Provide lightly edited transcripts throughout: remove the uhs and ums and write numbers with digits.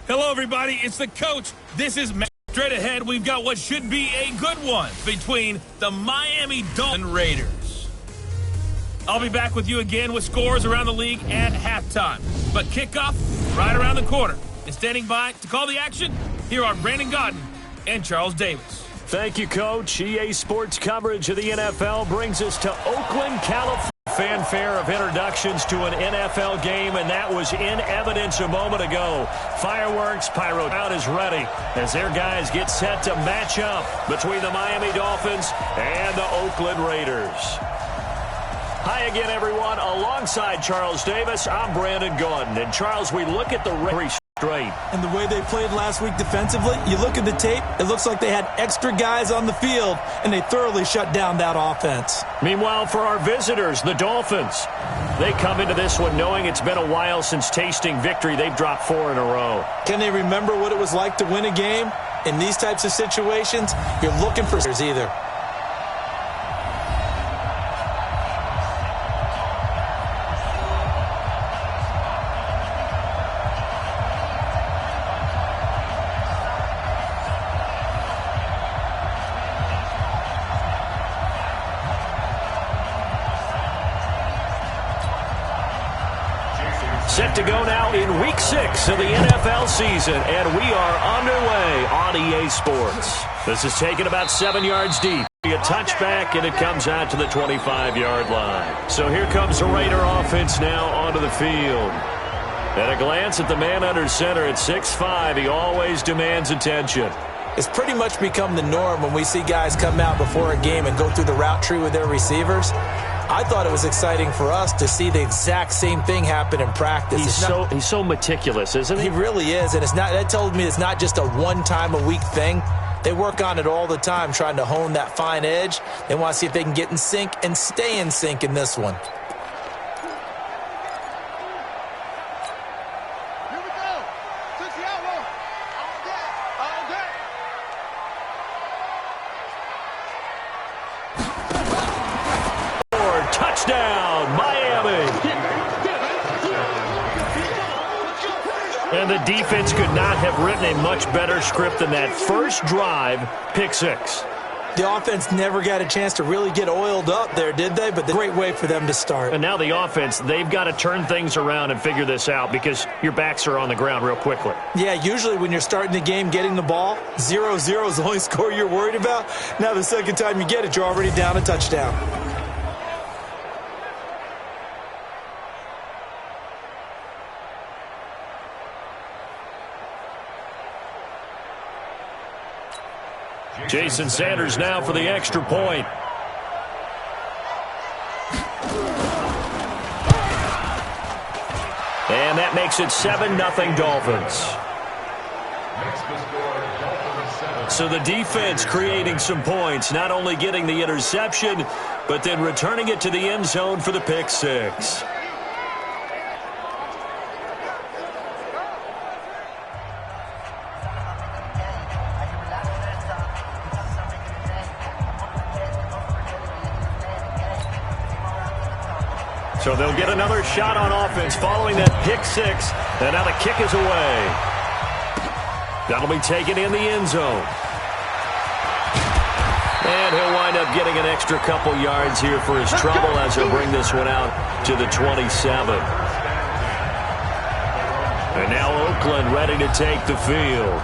Hello, everybody. It's the coach. This is Matt. Straight ahead, we've got what should be a good one between the Miami Dolphins and Raiders. I'll be back with you again with scores around the league at halftime. But kickoff right around the corner. And standing by to call the action, here are Brandon Godden and Charles Davis. Thank you, Coach. EA Sports coverage of the NFL brings us to Oakland, California. Fanfare of introductions to an NFL game, and that was in evidence a moment ago. Fireworks, pyro crowd is ready as their guys get set to match up between the Miami Dolphins and the Oakland Raiders. Hi again, everyone. Alongside Charles Davis, I'm Brandon Godden. And Charles, we look at the Raiders straight. And the way they played last week defensively, you look at the tape, it looks like they had extra guys on the field, and they thoroughly shut down that offense. Meanwhile, for our visitors, the Dolphins, they come into this one knowing it's been a while since tasting victory. They've dropped 4 in a row. Can they remember what it was like to win a game? In these types of situations, you're looking for either. Set to go now in Week 6 of the NFL season, and we are underway on EA Sports. This is taken about 7 yards deep. A touchback, and it comes out to the 25-yard line. So here comes the Raider offense now onto the field. At a glance at the man under center at 6'5", he always demands attention. It's pretty much become the norm when we see guys come out before a game and go through the route tree with their receivers. I thought it was exciting for us to see the exact same thing happen in practice. He's so meticulous, isn't he? He really is, and that told me it's not just a one-time-a-week thing. They work on it all the time, trying to hone that fine edge. They want to see if they can get in sync and stay in sync in this one. Touchdown, Miami. And the defense could not have written a much better script than that first drive, pick 6. The offense never got a chance to really get oiled up there, did they? But the great way for them to start. And now the offense, they've got to turn things around and figure this out because your backs are on the ground real quickly. Yeah, usually when you're starting the game getting the ball, 0-0 is the only score you're worried about. Now the second time you get it, you're already down a touchdown. Jason Sanders now for the extra point. And that makes it 7-0 Dolphins. So the defense creating some points, not only getting the interception, but then returning it to the end zone for the pick 6. So they'll get another shot on offense following that pick 6. And now the kick is away. That'll be taken in the end zone. And he'll wind up getting an extra couple yards here for his trouble as he'll bring this one out to the 27. And now Oakland ready to take the field.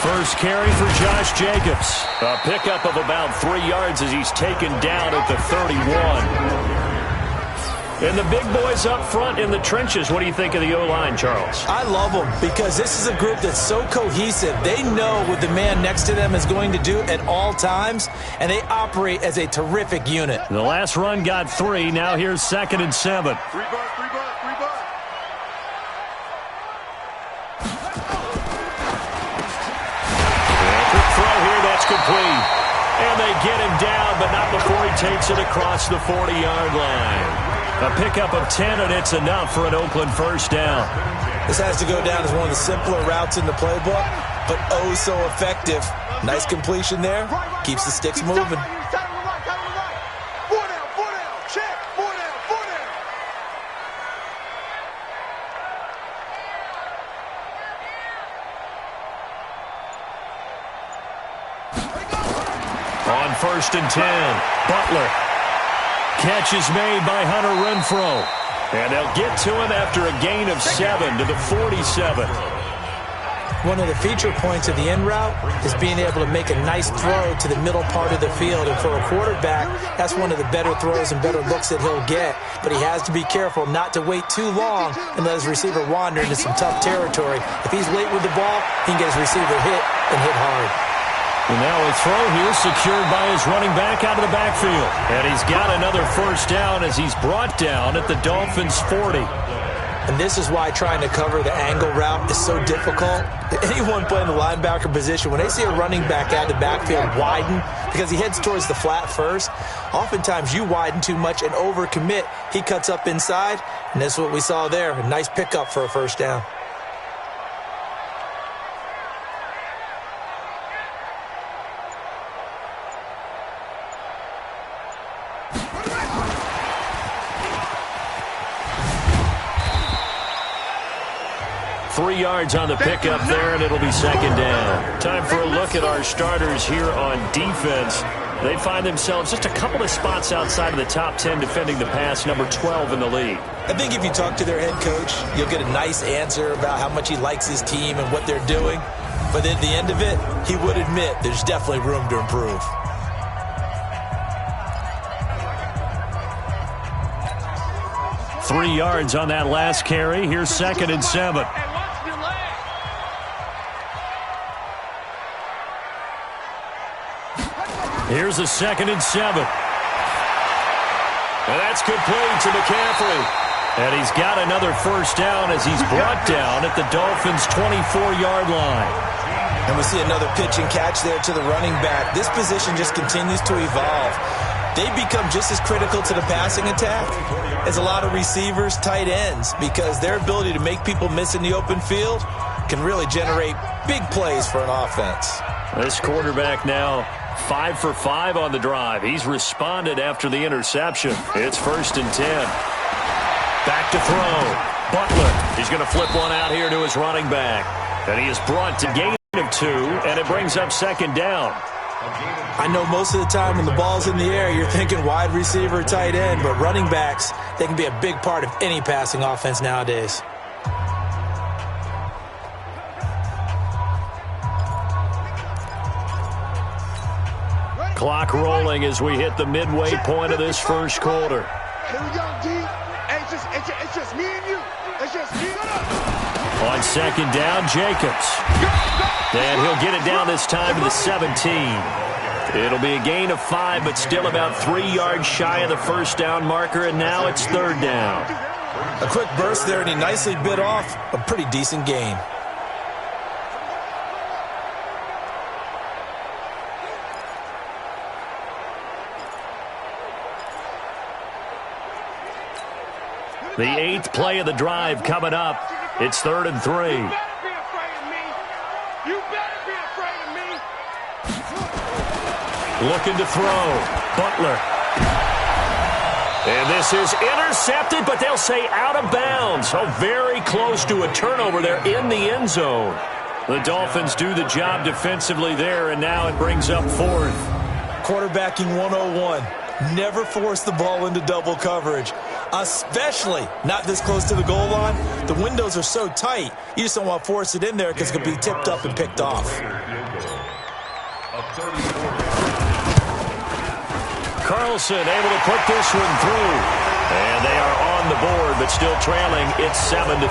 First carry for Josh Jacobs. A pickup of about 3 yards as he's taken down at the 31. And the big boys up front in the trenches. What do you think of the O-line, Charles? I love them because this is a group that's so cohesive. They know what the man next to them is going to do at all times, and they operate as a terrific unit. The last run got 3. Now here's 2nd and 7. incomplete. And they get him down, but not before he takes it across the 40-yard line. A pickup of 10, and it's enough for an Oakland first down. This has to go down as one of the simpler routes in the playbook, but oh so effective. Nice completion there. Keeps the sticks moving. On 1st and 10, Butler. Catch is made by Hunter Renfrow. And they'll get to him after a gain of 7 to the 47. One of the feature points of the in route is being able to make a nice throw to the middle part of the field. And for a quarterback, that's one of the better throws and better looks that he'll get. But he has to be careful not to wait too long and let his receiver wander into some tough territory. If he's late with the ball, he can get his receiver hit and hit hard. And now a throw here secured by his running back out of the backfield. And he's got another first down as he's brought down at the Dolphins' 40. And this is why trying to cover the angle route is so difficult. Anyone playing the linebacker position, when they see a running back out of the backfield widen, because he heads towards the flat first, oftentimes you widen too much and overcommit. He cuts up inside, and that's what we saw there. A nice pickup for a first down. Yards on the pickup there, and it'll be second down. Time for a look at our starters here on defense. They find themselves just a couple of spots outside of the top 10 defending the pass, number 12 in the league. I think if you talk to their head coach, you'll get a nice answer about how much he likes his team and what they're doing. But at the end of it, he would admit there's definitely room to improve. Three yards on that last carry. Here's 2nd and 7. Here's a 2nd and 7. And that's complete to McCaffrey. And he's got another first down as he's brought down at the Dolphins' 24-yard line. And we see another pitch and catch there to the running back. This position just continues to evolve. They become just as critical to the passing attack as a lot of receivers, tight ends, because their ability to make people miss in the open field can really generate big plays for an offense. This quarterback now 5 for 5 on the drive. He's responded after the interception. It's 1st and 10. Back to throw. Butler. He's going to flip one out here to his running back. And he is brought to gain of 2, and it brings up 2nd down. I know most of the time when the ball's in the air, you're thinking wide receiver, tight end, but running backs, they can be a big part of any passing offense nowadays. Clock rolling as we hit the midway point of this first quarter. Here we go, D. Hey, it's just me and you. It's just me. On 2nd down, Jacobs. And he'll get it down this time to the 17. It'll be a gain of 5, but still about 3 yards shy of the first down marker, and now it's 3rd down. A quick burst there, and he nicely bit off a pretty decent gain. The 8th play of the drive coming up. It's 3rd and 3. You better be afraid of me. You better be afraid of me. Looking to throw. Butler. And this is intercepted, but they'll say out of bounds. So very close to a turnover there in the end zone. The Dolphins do the job defensively there, and now it brings up 4th. Quarterbacking 101. Never force the ball into double coverage, especially not this close to the goal line. The windows are so tight, you just don't want to force it in there because it could be tipped up and picked off. Carlson able to put this one through. And they are on the board, but still trailing. It's 7-3.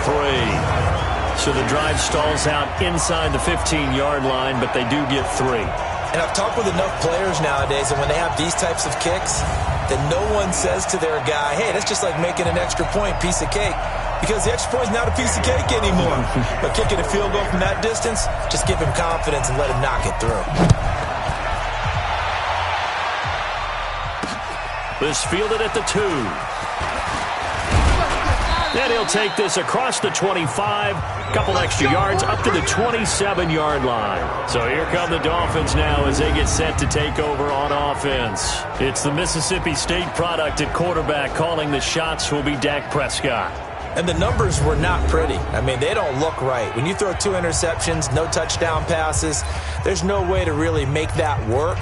So the drive stalls out inside the 15-yard line, but they do get 3. And I've talked with enough players nowadays, and when they have these types of kicks, that no one says to their guy, hey, that's just like making an extra point, piece of cake. Because the extra point is not a piece of cake anymore. But kicking a field goal from that distance, just give him confidence and let him knock it through. This fielded at the 2. And he'll take this across the 25, couple extra yards up to the 27-yard line. So here come the Dolphins now as they get set to take over on offense. It's the Mississippi State product at quarterback. Calling the shots will be Dak Prescott. And the numbers were not pretty. I mean, they don't look right. When you throw 2 interceptions, no touchdown passes, there's no way to really make that work.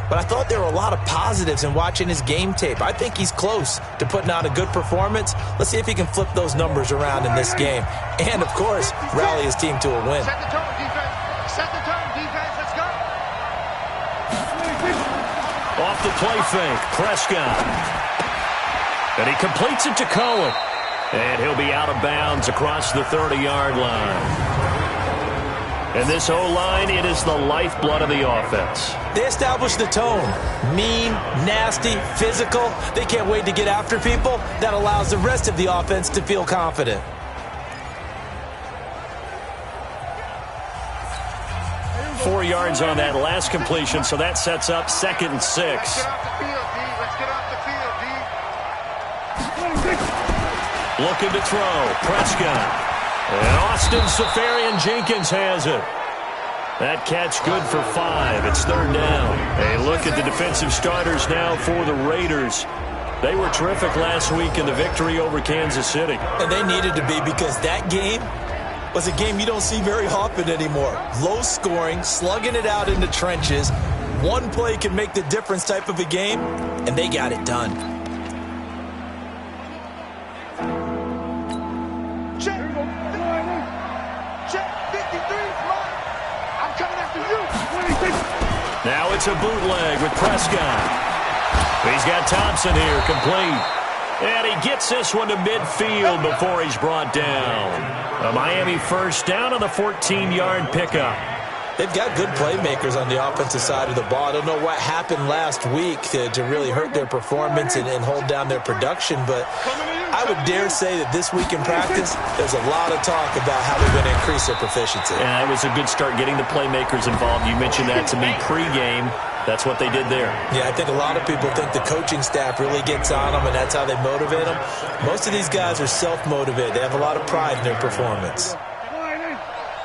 But I thought there were a lot of positives in watching his game tape. I think he's close to putting out a good performance. Let's see if he can flip those numbers around in this game. And, of course, rally his team to a win. Set the tone, defense. Set the tone, defense. Let's go. Off the play fake, Prescott. And he completes it to Cohen. And he'll be out of bounds across the 30-yard line. And this O-line, it is the lifeblood of the offense. They established the tone. Mean, nasty, physical. They can't wait to get after people. That allows the rest of the offense to feel confident. Four yards on that last completion, so that sets up 2nd and 6. Let's get off the field, D. Let's get off the field, D. Looking to throw, Prescott. And Austin Safarian-Jenkins has it. That catch good for 5. It's 3rd down. A look at the defensive starters now for the Raiders. They were terrific last week in the victory over Kansas City. And they needed to be, because that game was a game you don't see very often anymore. Low scoring, slugging it out in the trenches. One play can make the difference type of a game, and they got it done. Now it's a bootleg with Prescott. He's got Thompson here, complete. And he gets this one to midfield before he's brought down. A Miami first down on the 14-yard pickup. They've got good playmakers on the offensive side of the ball. I don't know what happened last week to really hurt their performance and hold down their production, but I would dare say that this week in practice, there's a lot of talk about how they're going to increase their proficiency. And it was a good start getting the playmakers involved. You mentioned that to me pregame. That's what they did there. Yeah, I think a lot of people think the coaching staff really gets on them, and that's how they motivate them. Most of these guys are self-motivated. They have a lot of pride in their performance.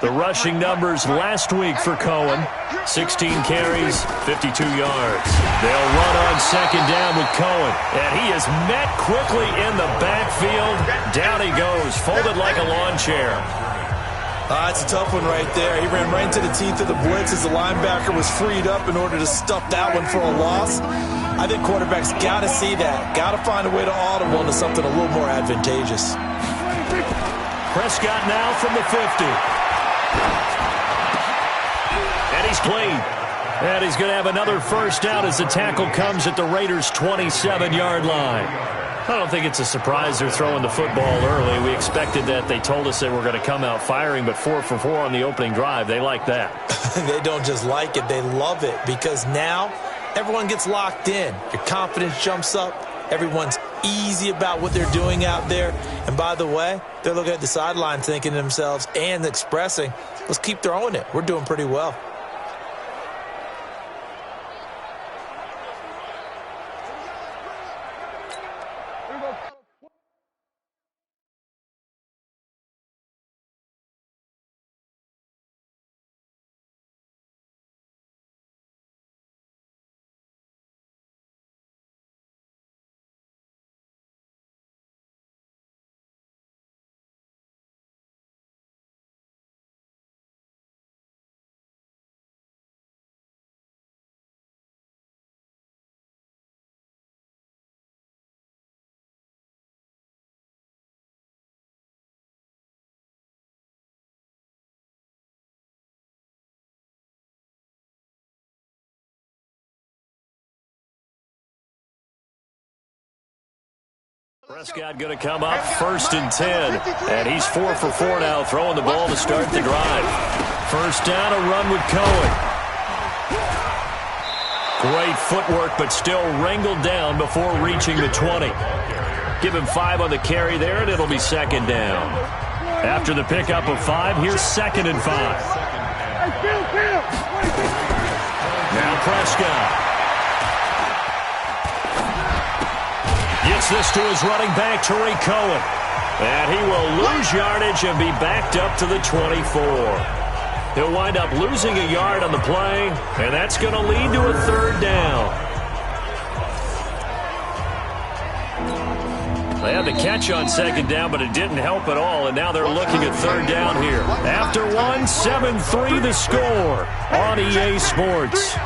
The rushing numbers last week for Cohen, 16 carries, 52 yards. They'll run on 2nd down with Cohen, and he is met quickly in the backfield. Down he goes, folded like a lawn chair. It's a tough one right there. He ran right into the teeth of the blitz as the linebacker was freed up in order to stuff that one for a loss. I think quarterbacks got to see that. Got to find a way to audible into something a little more advantageous. Prescott now from the 50. And he's clean. And he's going to have another first down as the tackle comes at the Raiders' 27-yard line. I don't think it's a surprise they're throwing the football early. We expected that. They told us they were going to come out firing, but 4 for 4 on the opening drive. They like that. They don't just like it. They love it, because now everyone gets locked in. Your confidence jumps up. Everyone's easy about what they're doing out there. And by the way, they're looking at the sideline thinking to themselves and expressing, let's keep throwing it. We're doing pretty well. Prescott going to come up 1st and 10. And he's 4 for 4 now, throwing the ball to start the drive. First down, a run with Cohen. Great footwork, but still wrangled down before reaching the 20. Give him 5 on the carry there, and it'll be 2nd down. After the pickup of 5, here's 2nd and 5. Now Prescott. Gets this to his running back, Tariq Cohen. And he will lose yardage and be backed up to the 24. He'll wind up losing a yard on the play, and that's going to lead to a third down. They had the catch on second down, but it didn't help at all, and now they're looking at third down here. After one, 7-3 the score on EA Sports.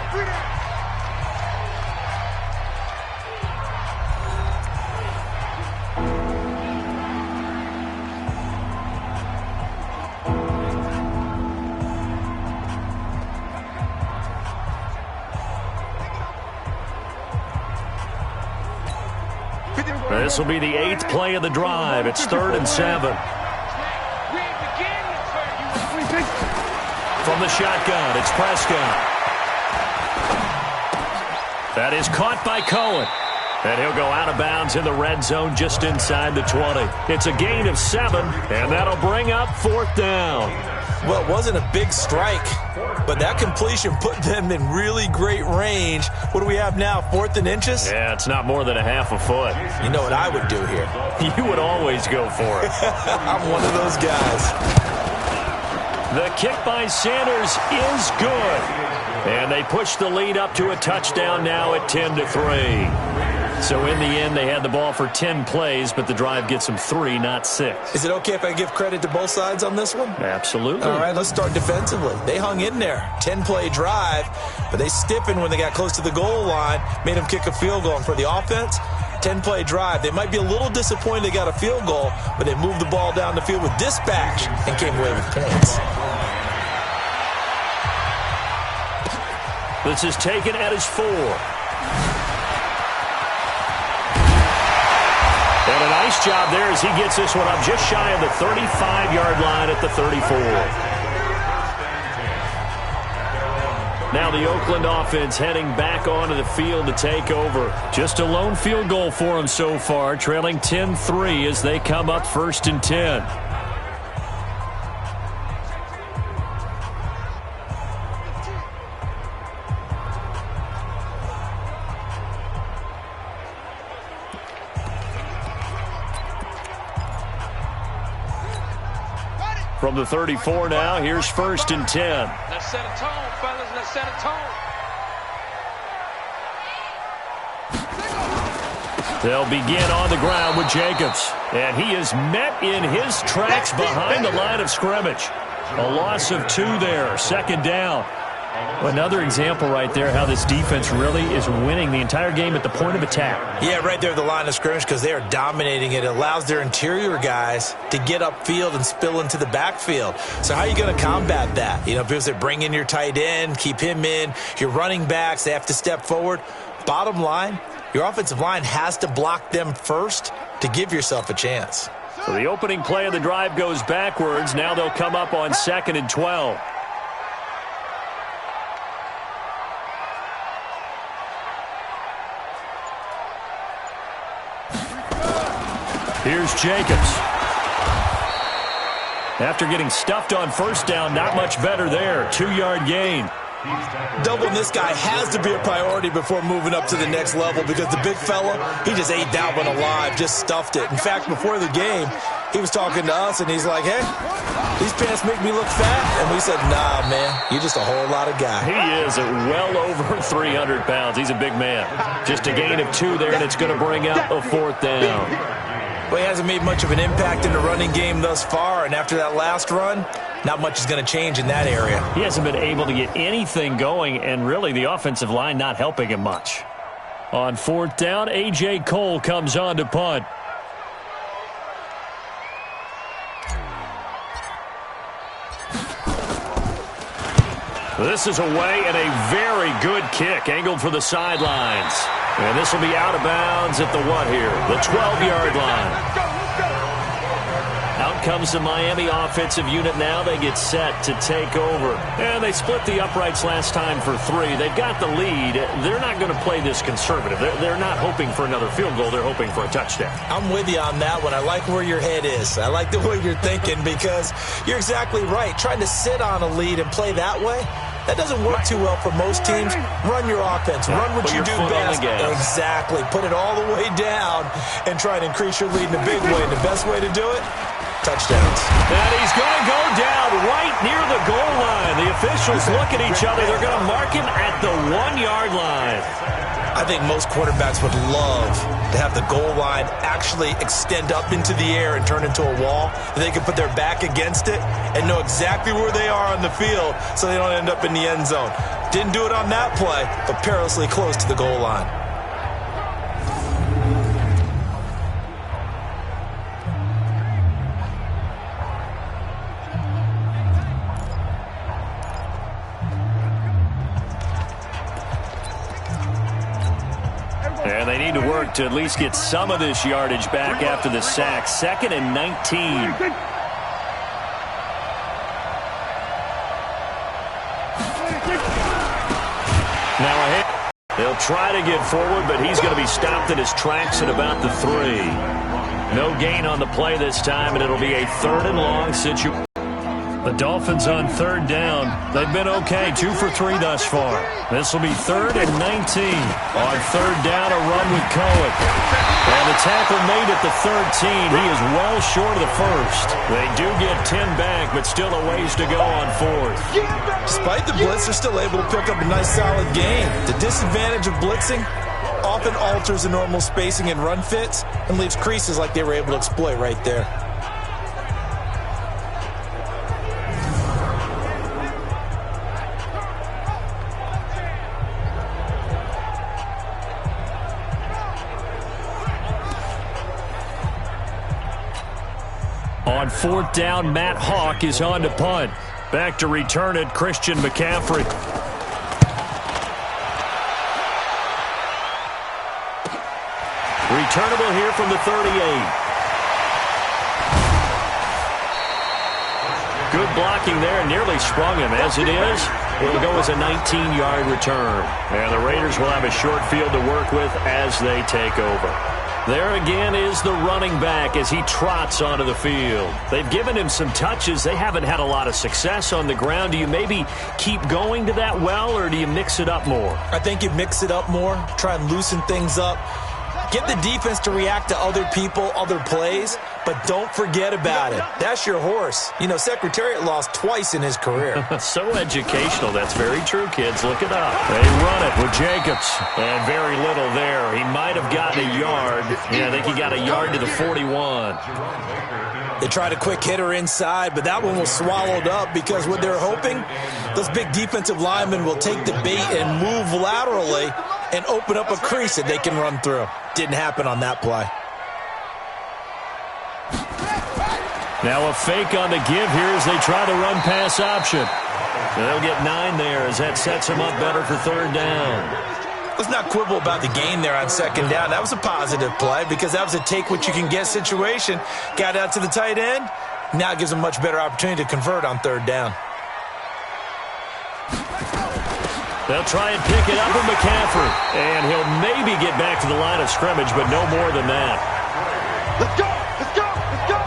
This will be the 8th play of the drive. It's 3rd and 7. From the shotgun, it's Prescott. That is caught by Cohen. And he'll go out of bounds in the red zone just inside the 20. It's a gain of 7, and that'll bring up 4th down. Well, it wasn't a big strike, but that completion put them in really great range. What do we have now, 4th and inches? Yeah, it's not more than a half a foot. You know what I would do here? You would always go for it. I'm one of those guys. The kick by Sanders is good. And they push the lead up to a touchdown now at 10-3. So in the end, they had the ball for 10 plays, but the drive gets them 3, not 6. Is it okay if I give credit to both sides on this one? Absolutely. All right, let's start defensively. They hung in there. 10-play drive, but they stiffened when they got close to the goal line, made them kick a field goal. And for the offense, 10-play drive. They might be a little disappointed they got a field goal, but they moved the ball down the field with dispatch and came away with points. This is taken at his 4. And a nice job there as he gets this one up just shy of the 35-yard line at the 34. Now the Oakland offense heading back onto the field to take over. Just a lone field goal for them so far, trailing 10-3 as they come up 1st and 10. From the 34 now, here's 1st and 10. Let's set a tone, fellas. Let's set a tone. They'll begin on the ground with Jacobs. And he is met in his tracks behind the line of scrimmage. A loss of 2 there, 2nd down. Another example right there how this defense really is winning the entire game at the point of attack. Yeah, right there at the line of scrimmage because they are dominating it. It allows their interior guys to get upfield and spill into the backfield. So how are you going to combat that? You know, because they bring in your tight end, keep him in. Your running backs, they have to step forward. Bottom line, your offensive line has to block them first to give yourself a chance. So the opening play of the drive goes backwards. Now they'll come up on 2nd and 12. Here's Jacobs. After getting stuffed on 1st down, not much better there. 2-yard gain. Doubling this guy has to be a priority before moving up to the next level because the big fella, he just ate that one alive, just stuffed it. In fact, before the game, he was talking to us, and he's like, hey, these pants make me look fat. And we said, nah, man, you're just a whole lot of guy. He is at well over 300 pounds. He's a big man. Just a gain of 2 there, and it's going to bring up a 4th down. Well, he hasn't made much of an impact in the running game thus far, and after that last run, not much is going to change in that area. He hasn't been able to get anything going, and really the offensive line not helping him much. On 4th down, A.J. Cole comes on to punt. This is away and a very good kick, angled for the sidelines. And this will be out of bounds at the what here? The 12-yard line. Out comes the Miami offensive unit now. They get set to take over. And they split the uprights last time for 3. They've got the lead. They're not going to play this conservative. They're not hoping for another field goal. They're hoping for a touchdown. I'm with you on that one. I like where your head is. I like the way you're thinking because you're exactly right. Trying to sit on a lead and play that way, That doesn't work too well for most teams. Run your offense. Run what you do best. Exactly. Put it all the way down and try and increase your lead in a big way. And the best way to do it, touchdowns. And he's going to go down right near the goal line. The officials look at each other. They're going to mark him at the 1-yard line. I think most quarterbacks would love to have the goal line actually extend up into the air and turn into a wall. They can put their back against it and know exactly where they are on the field so they don't end up in the end zone. Didn't do it on that play, but perilously close to the goal line. And they need to work to at least get some of this yardage back after the sack. 2nd and 19. Now ahead. They'll try to get forward, but he's going to be stopped in his tracks at about the 3. No gain on the play this time, and it'll be a 3rd and long situation. The Dolphins on 3rd down. They've been okay, 2 for 3 thus far. This will be 3rd and 19. On 3rd down, a run with Cohen. And the tackle made at the 13. He is well short of the 1st. They do get 10 back, but still a ways to go on 4th. Despite the blitz, they're still able to pick up a nice solid gain. The disadvantage of blitzing often alters the normal spacing and run fits and leaves creases like they were able to exploit right there. On 4th down, Matt Hawk is on to punt. Back to return it, Christian McCaffrey. Returnable here from the 38. Good blocking there, nearly sprung him. As it is, it'll go as a 19-yard return. And the Raiders will have a short field to work with as they take over. There again is the running back as he trots onto the field. They've given him some touches. They haven't had a lot of success on the ground. Do you maybe keep going to that well, or do you mix it up more? I think you mix it up more, try and loosen things up. Get the defense to react to other people, other plays, but don't forget about it. That's your horse. You know, Secretariat lost twice in his career. So educational. That's very true, kids. Look it up. They run it with Jacobs. And very little there. He might have gotten a yard. Yeah, I think he got a yard to the 41. They tried a quick hitter inside, but that one was swallowed up because what they're hoping, those big defensive linemen will take the bait and move laterally and open up a crease that they can run through. Didn't happen on that play. Now a fake on the give here as they try the run-pass option. They'll get 9 there as that sets them up better for 3rd down. Let's not quibble about the gain there on 2nd down. That was a positive play because that was a take-what-you-can-get situation. Got out to the tight end. Now it gives them a much better opportunity to convert on 3rd down. They'll try and pick it up with McCaffrey. And he'll maybe get back to the line of scrimmage, but no more than that. Let's go! Let's go! Let's go!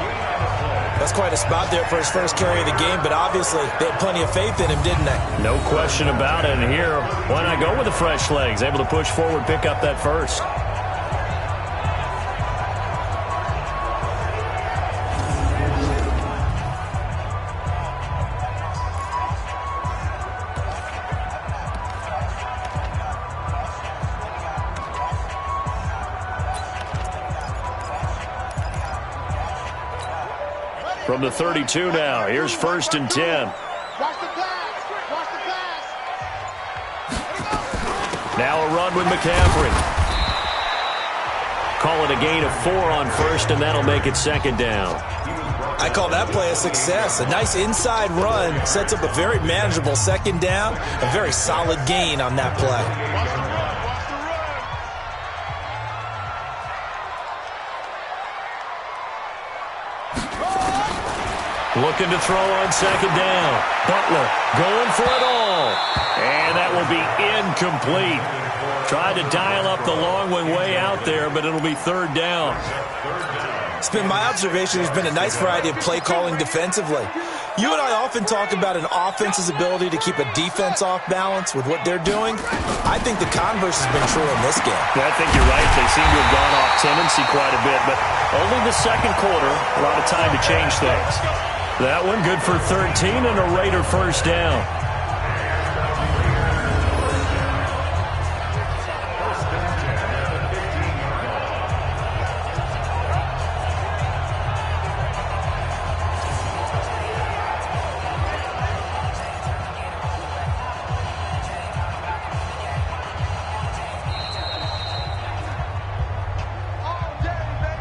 That's quite a spot there for his first carry of the game, but obviously they had plenty of faith in him, didn't they? No question about it. And here, why not go with the fresh legs? Able to push forward, pick up that first. From the 32 now, here's 1st and 10. Watch the pass! Watch the pass! Now a run with McCaffrey. Call it a gain of 4 on 1st, and that'll make it 2nd down. I call that play a success. A nice inside run sets up a very manageable 2nd down. A very solid gain on that play. Looking to throw on 2nd down. Butler going for it all. And that will to be incomplete. Tried to dial up the long one way out there, but it'll be third down. It's been my observation there's been a nice variety of play calling defensively. You and I often talk about an offense's ability to keep a defense off balance with what they're doing. I think the converse has been true in this game. Yeah, I think you're right. They seem to have gone off tendency quite a bit, but only the second quarter, a lot of time to change things. That one good for 13 and a Raider first down.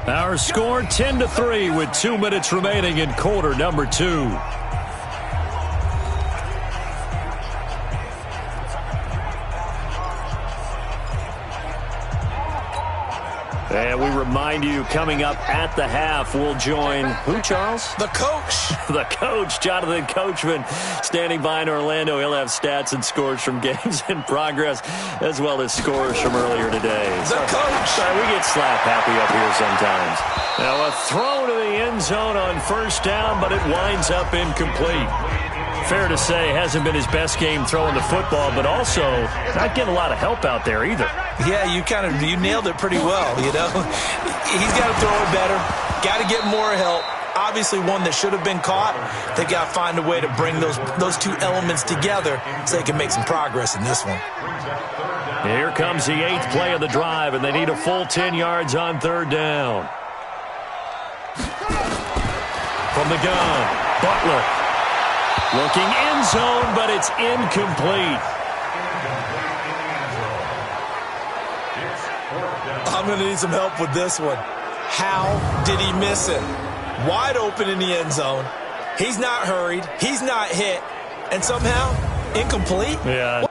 Our score 10-3 with 2 minutes remaining in quarter number 2. And we remind you, coming up at the half, we'll join who, Charles? The coach. The coach, Jonathan Coachman, standing by in Orlando. He'll have stats and scores from games in progress, as well as scores from earlier today. The coach. Sorry, we get slap happy up here sometimes. Now a throw to the end zone on first down, but it winds up incomplete. Fair to say, hasn't been his best game throwing the football, but also not getting a lot of help out there either. Yeah, you nailed it pretty well, you know. He's got to throw it better, got to get more help. Obviously one that should have been caught. They got to find a way to bring those two elements together so they can make some progress in this one. Here comes the 8th play of the drive, and they need a full 10 yards on third down. From the gun, Butler. Looking end zone, but it's incomplete. I'm going to need some help with this one. How did he miss it? Wide open in the end zone. He's not hurried. He's not hit. And somehow, incomplete? Yeah.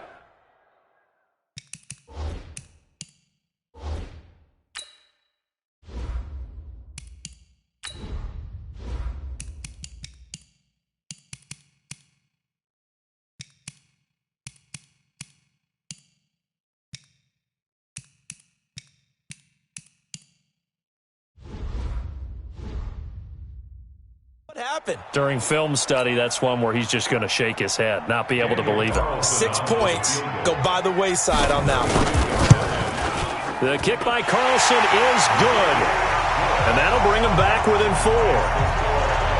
Happened. During film study, that's one where he's just going to shake his head, not be able to believe it. 6 points go by the wayside on that one. The kick by Carlson is good, and that'll bring him back within 4.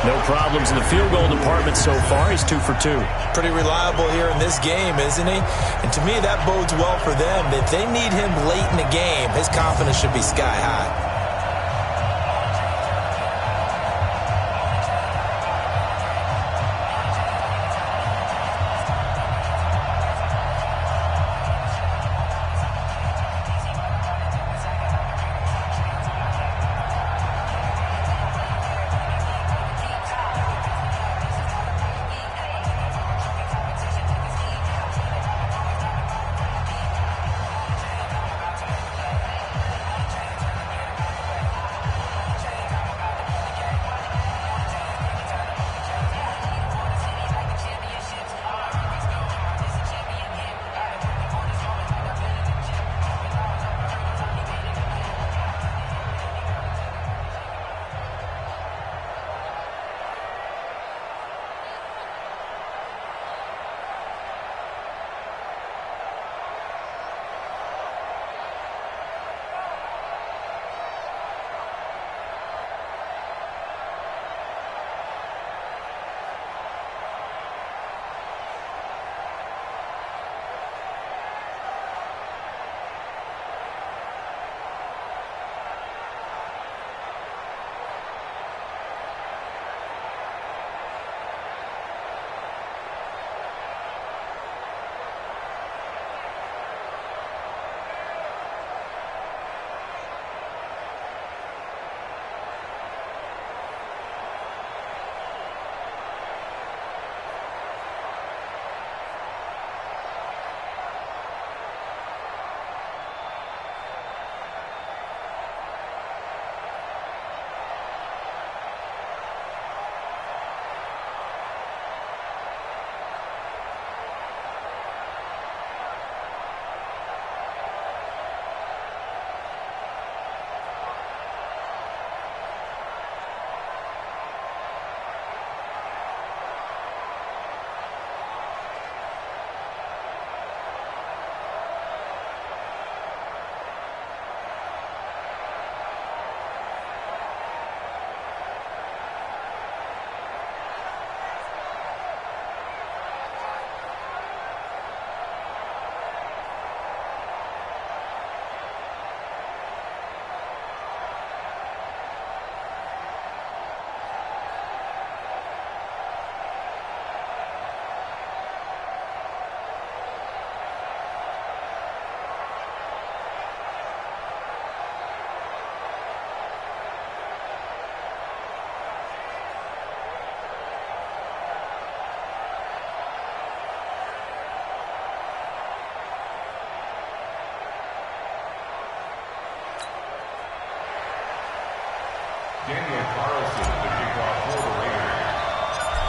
No problems in the field goal department so far. He's 2 for 2. Pretty reliable here in this game, isn't he? And to me, that bodes well for them. If they need him late in the game, his confidence should be sky high.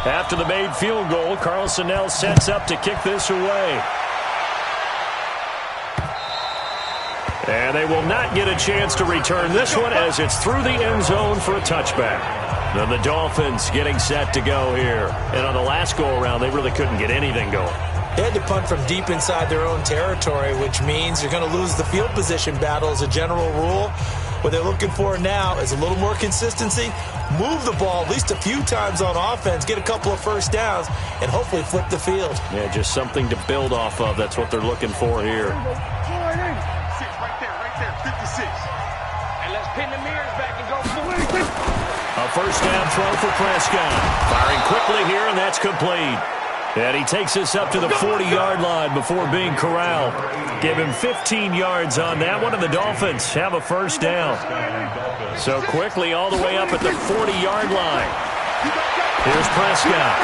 After the made field goal, Carlson now sets up to kick this away. And they will not get a chance to return this one as it's through the end zone for a touchback. Then the Dolphins getting set to go here. And on the last go-around, they really couldn't get anything going. They had to punt from deep inside their own territory, which means you're going to lose the field position battle as a general rule. What they're looking for now is a little more consistency, move the ball at least a few times on offense, get a couple of first downs, and hopefully flip the field. Yeah, just something to build off of. That's what they're looking for here. Right there, 56. And let's pin the mirrors back and go for it. A first down throw for Prescott. Firing quickly here, and that's complete. And he takes us up to the 40-yard line before being corralled. Give him 15 yards on that one, and the Dolphins have a first down. So quickly all the way up at the 40-yard line. Here's Prescott.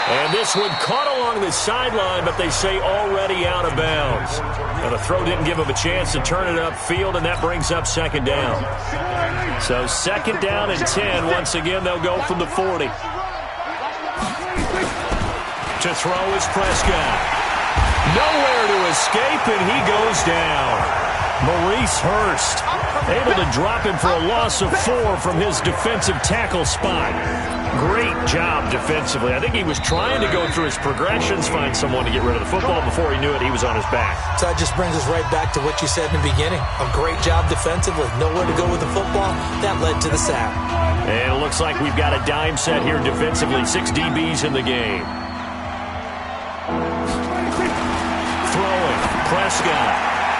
And this one caught along the sideline, but they say already out of bounds. Now the throw didn't give him a chance to turn it upfield, and that brings up second down. So second down and 10. Once again, they'll go from the 40. To throw is Prescott. Nowhere to escape, and he goes down. Maurice Hurst able to drop him for a loss of 4 from his defensive tackle spot. Great job defensively. I think he was trying to go through his progressions, find someone to get rid of the football. Before he knew it, he was on his back. So that just brings us right back to what you said in the beginning. A great job defensively. Nowhere to go with the football. That led to the sack. And it looks like we've got a dime set here defensively. 6 DBs in the game. Throwing. Prescott.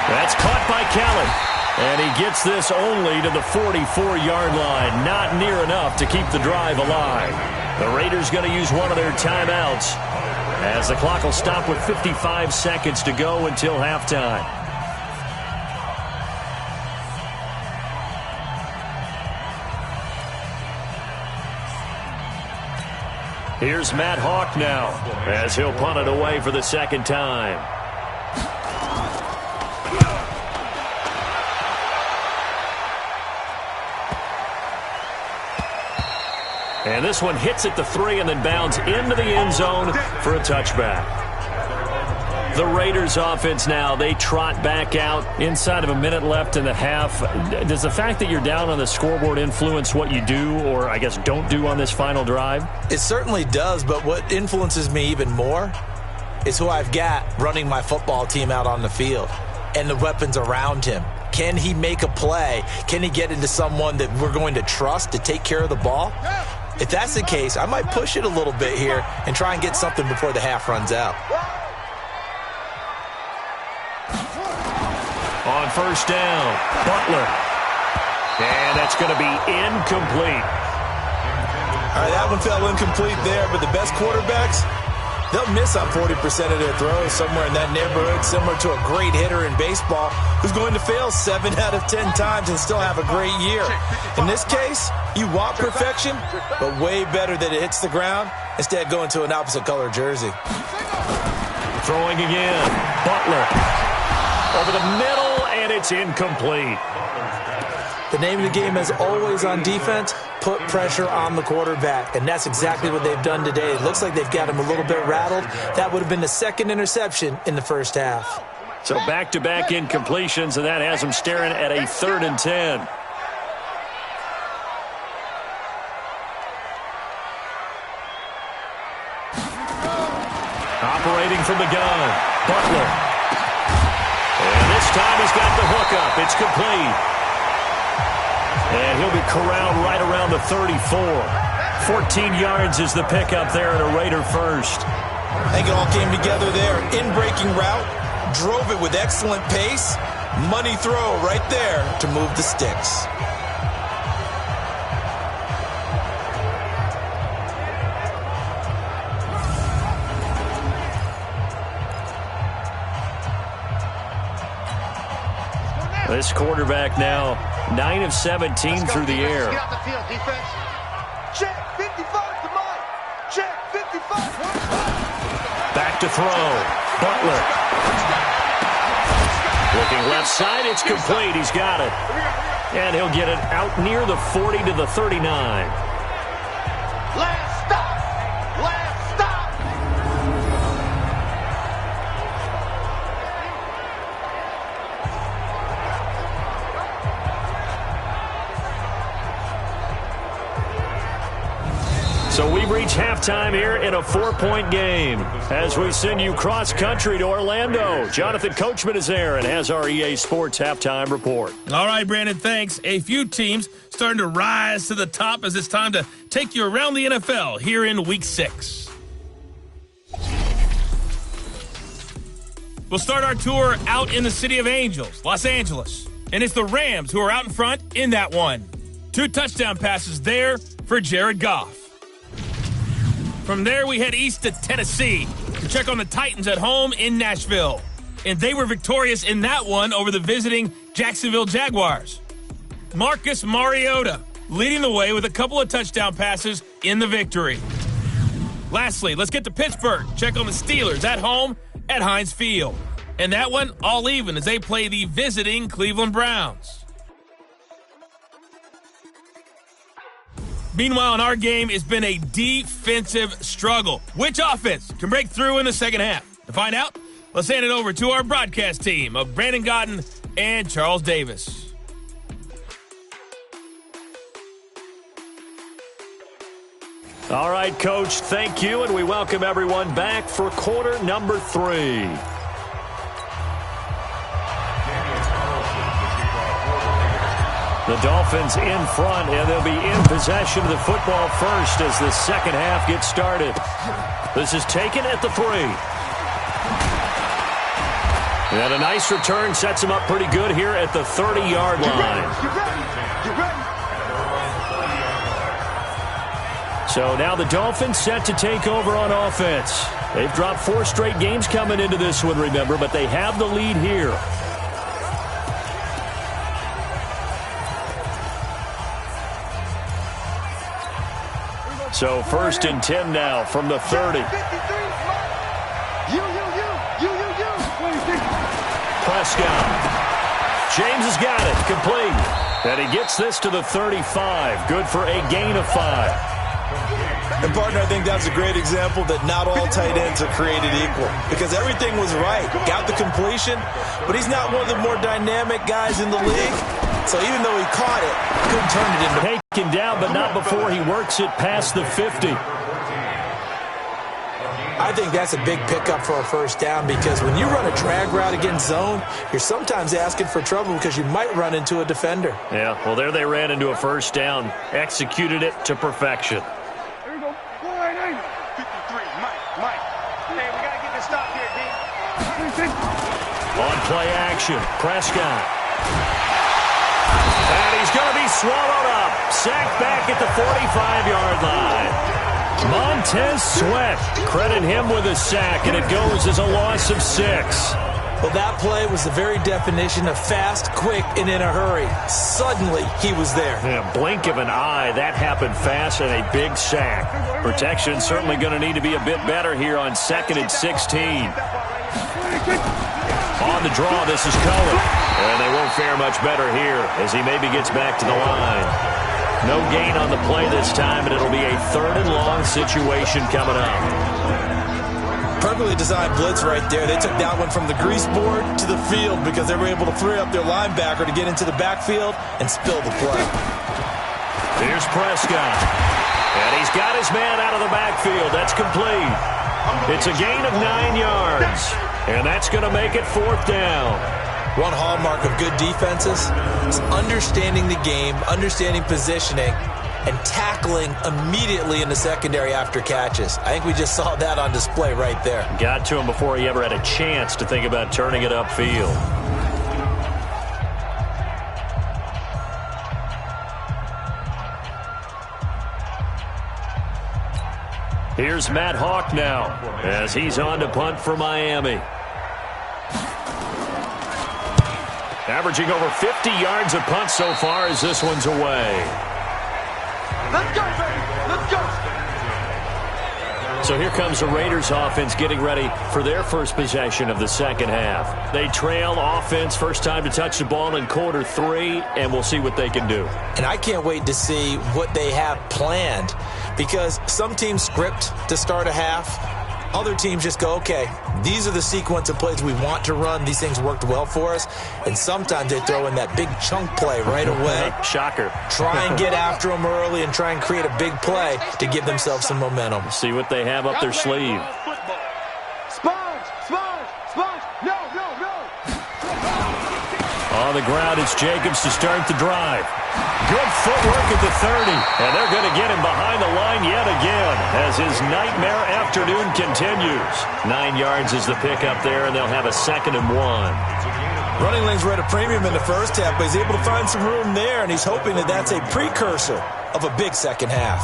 That's caught by Kellen. And he gets this only to the 44-yard line. Not near enough to keep the drive alive. The Raiders going to use one of their timeouts as the clock will stop with 55 seconds to go until halftime. Here's Matt Hawk now as he'll punt it away for the second time. And this one hits at the 3 and then bounds into the end zone for a touchback. The Raiders offense now, they trot back out inside of a minute left in the half. Does the fact that you're down on the scoreboard influence what you do or, I guess, don't do on this final drive? It certainly does, but what influences me even more is who I've got running my football team out on the field and the weapons around him. Can he make a play? Can he get into someone that we're going to trust to take care of the ball? If that's the case, I might push it a little bit here and try and get something before the half runs out. On first down, Butler. And that's going to be incomplete. All right, that one fell incomplete there, but the best quarterbacks, they'll miss on 40% of their throws somewhere in that neighborhood, similar to a great hitter in baseball who's going to fail 7 out of 10 times and still have a great year. In this case, you want perfection, but way better that it hits the ground instead going to an opposite color jersey. Throwing again, Butler. Over the middle, and it's incomplete. The name of the game is always on defense, put pressure on the quarterback, and that's exactly what they've done today. It looks like they've got him a little bit rattled. That would have been the second interception in the first half. So back-to-back incompletions, and that has them staring at a 3rd and 10. Operating from the gun, Butler. And this time he's got the hookup. It's complete. And he'll be corralled right around the 34. 14 yards is the pickup there and a Raider first. I think it all came together there. In-breaking route, drove it with excellent pace. Money throw right there to move the sticks. This quarterback now 9 of 17 through the air. Get out the field, defense. Check 55 to Mike. Check 55. Back to throw. Butler. Looking left side, it's complete. He's got it. And he'll get it out near the 40 to the 39. Last stop. Last So we've reached halftime here in a 4-point game as we send you cross-country to Orlando. Jonathan Coachman is there and has our EA Sports halftime report. All right, Brandon, thanks. A few teams starting to rise to the top as it's time to take you around the NFL here in Week 6. We'll start our tour out in the City of Angels, Los Angeles. And it's the Rams who are out in front in that one. 2 touchdown passes there for Jared Goff. From there, we head east to Tennessee to check on the Titans at home in Nashville. And they were victorious in that one over the visiting Jacksonville Jaguars. Marcus Mariota leading the way with a couple of touchdown passes in the victory. Lastly, let's get to Pittsburgh. Check on the Steelers at home at Heinz Field. And that one all even as they play the visiting Cleveland Browns. Meanwhile, in our game, it's been a defensive struggle. Which offense can break through in the second half? To find out, let's hand it over to our broadcast team of Brandon Godden and Charles Davis. All right, Coach, thank you, and we welcome everyone back for quarter number 3. The Dolphins in front, and they'll be in possession of the football first as the second half gets started. This is taken at the 3. And a nice return sets him up pretty good here at the 30-yard line. So now the Dolphins set to take over on offense. They've dropped 4 straight games coming into this one, remember, but they have the lead here. So 1st and 10 now from the 30. Prescott. James has got it. Complete. And he gets this to the 35. Good for a gain of 5. And, partner, I think that's a great example that not all tight ends are created equal because everything was right. Got the completion, but he's not one of the more dynamic guys in the league. So even though he caught it, couldn't turn it into... Taken down, but not before he works it past the 50. I think that's a big pickup for a first down because when you run a drag route against zone, you're sometimes asking for trouble because you might run into a defender. Yeah, well, there they ran into a first down. Executed it to perfection. Here we go. 53, Mike. Hey, we got to get this stop here, D. On play action, Prescott. And he's going to be swallowed up. Sacked back at the 45-yard line. Montez Sweat, credit him with a sack, and it goes as a loss of 6. Well, that play was the very definition of fast, quick, and in a hurry. Suddenly, he was there. Yeah, blink of an eye, that happened fast, and a big sack. Protection certainly going to need to be a bit better here on 2nd and 16. On the draw, this is Cullen. And they won't fare much better here as he maybe gets back to the line. No gain on the play this time, and it'll be a 3rd and long situation coming up. Perfectly designed blitz right there. They took that one from the grease board to the field because they were able to free up their linebacker to get into the backfield and spill the play. Here's Prescott. And he's got his man out of the backfield. That's complete. It's a gain of 9 yards. And that's going to make it 4th down. One hallmark of good defenses is understanding the game, understanding positioning, and tackling immediately in the secondary after catches. I think we just saw that on display right there. Got to him before he ever had a chance to think about turning it upfield. Here's Matt Hawk now as he's on to punt for Miami. Averaging over 50 yards a punt so far as this one's away. Let's go, baby. Let's go. So here comes the Raiders offense getting ready for their first possession of the second half. They trail offense, first time to touch the ball in quarter 3, and we'll see what they can do. And I can't wait to see what they have planned because some teams script to start a half. Other teams just go, okay, these are the sequence of plays we want to run. These things worked well for us. And sometimes they throw in that big chunk play right away. Shocker. Try and get after them early and try and create a big play to give themselves some momentum. See what they have up their sleeve. Sponge, sponge, sponge. No, no, no. On the ground, it's Jacobs to start the drive. Good footwork at the 30. And they're going to get him behind the line yet again as his nightmare afternoon continues. 9 yards is the pickup there, and they'll have a 2nd and 1. Running lanes were at a premium in the first half, but he's able to find some room there, and he's hoping that that's a precursor of a big second half.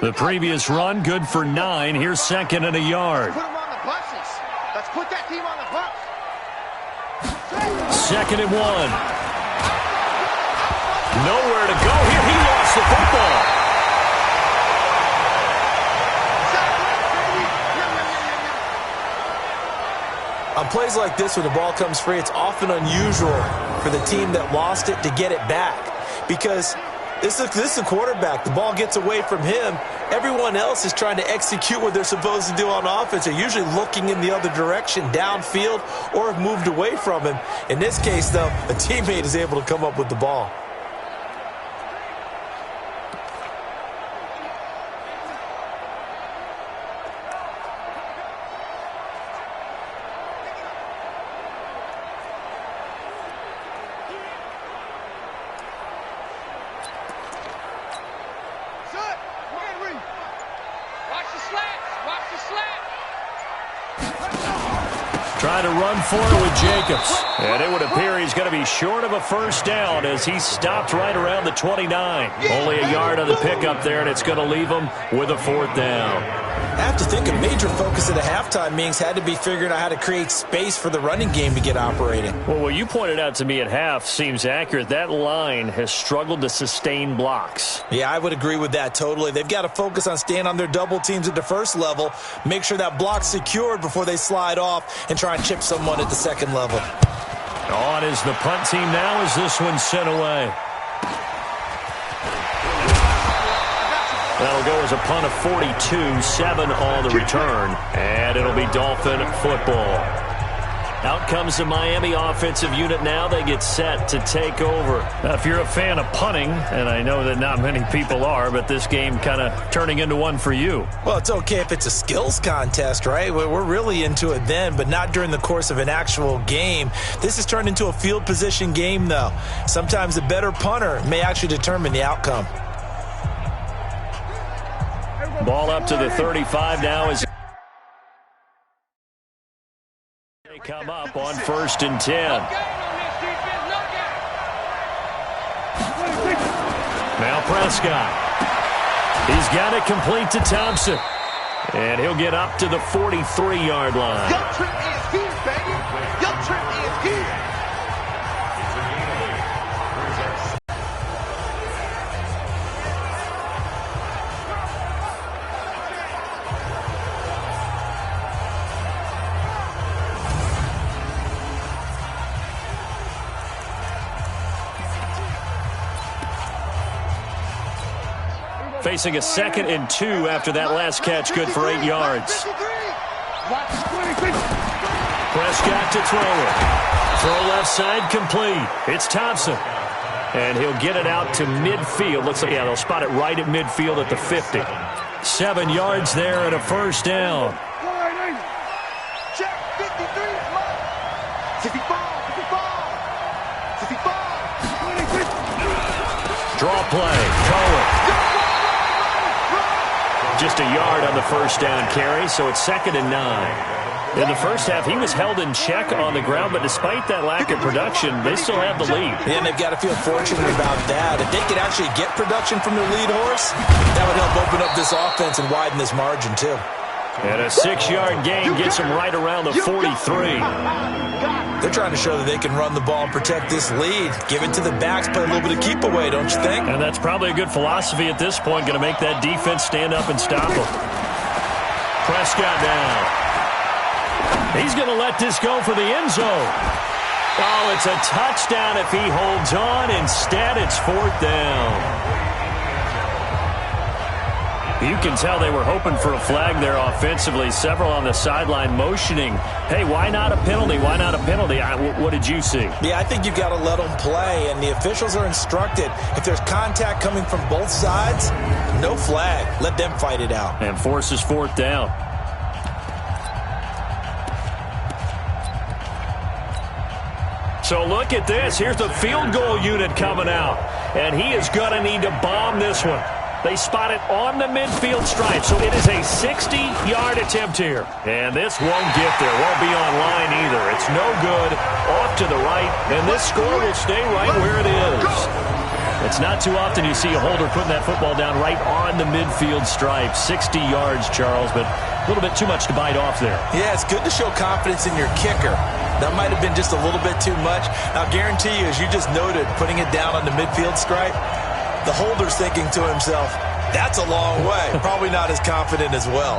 The previous run, good for 9. Here's second and a yard. Put them on the buses. Let's put that team on the bus. Second and 1. Nowhere to go here. He lost the football. On plays like this, when the ball comes free, it's often unusual for the team that lost it to get it back. Because this is a quarterback. The ball gets away from him. Everyone else is trying to execute what they're supposed to do on offense. They're usually looking in the other direction, downfield, or have moved away from him. In this case, though, a teammate is able to come up with the ball. Trying to run for it with Jacobs. And it would appear he's going to be short of a first down as he stopped right around the 29. Only a yard on the pickup there, and it's going to leave him with a fourth down. I have to think a major focus at the halftime meetings had to be figuring out how to create space for the running game to get operating. Well, what you pointed out to me at half seems accurate. That line has struggled to sustain blocks. Yeah, I would agree with that totally. They've got to focus on staying on their double teams at the first level, make sure that block's secured before they slide off and try and chip someone at the second level. On is the punt team now as this one's sent away. That'll go as a punt of 42, 7 on the return, and it'll be Dolphin football. Out comes the Miami offensive unit now. They get set to take over. Now, if you're a fan of punting, and I know that not many people are, but this game kind of turning into one for you. Well, it's okay if it's a skills contest, right? We're really into it then, but not during the course of an actual game. This has turned into a field position game, though. Sometimes a better punter may actually determine the outcome. Ball up to the 35 now as they come up on 1st and 10. Now Prescott. He's got it complete to Thompson. And he'll get up to the 43-yard line. Your trip is here, baby. Your trip is here. Facing a 2nd and 2 after that last catch, good for 8 yards. Prescott to throw it. Throw left side complete. It's Thompson. And he'll get it out to midfield. Looks like, yeah, they'll spot it right at midfield at the 50. 7 yards there and a first down. Check 53. 65. 65. 65. Draw play. Cohen. Just a yard on the first down carry, so it's 2nd and 9. In the first half, he was held in check on the ground, but despite that lack of production, they still have the lead. Yeah, and they've got to feel fortunate about that. If they could actually get production from their lead horse, that would help open up this offense and widen this margin, too. And a 6-yard gain gets them right around the 43. They're trying to show that they can run the ball and protect this lead. Give it to the backs, play a little bit of keep away, don't you think? And that's probably a good philosophy at this point, going to make that defense stand up and stop them. Prescott down. He's going to let this go for the end zone. Oh, it's a touchdown if he holds on. Instead, it's 4th down. You can tell they were hoping for a flag there offensively. Several on the sideline motioning, hey, why not a penalty? Why not a penalty? What did you see? Yeah, I think you've got to let them play, and the officials are instructed. If there's contact coming from both sides, no flag. Let them fight it out. And forces 4th down. So look at this. Here's the field goal unit coming out, and he is going to need to bomb this one. They spot it on the midfield stripe, so it is a 60-yard attempt here. And this won't get there, won't be on line either. It's no good, off to the right, and this score will stay right where it is. It's not too often you see a holder putting that football down right on the midfield stripe. 60 yards, Charles, but a little bit too much to bite off there. Yeah, it's good to show confidence in your kicker. That might have been just a little bit too much. I'll guarantee you, as you just noted, putting it down on the midfield stripe, the holder's thinking to himself, that's a long way. Probably not as confident as well.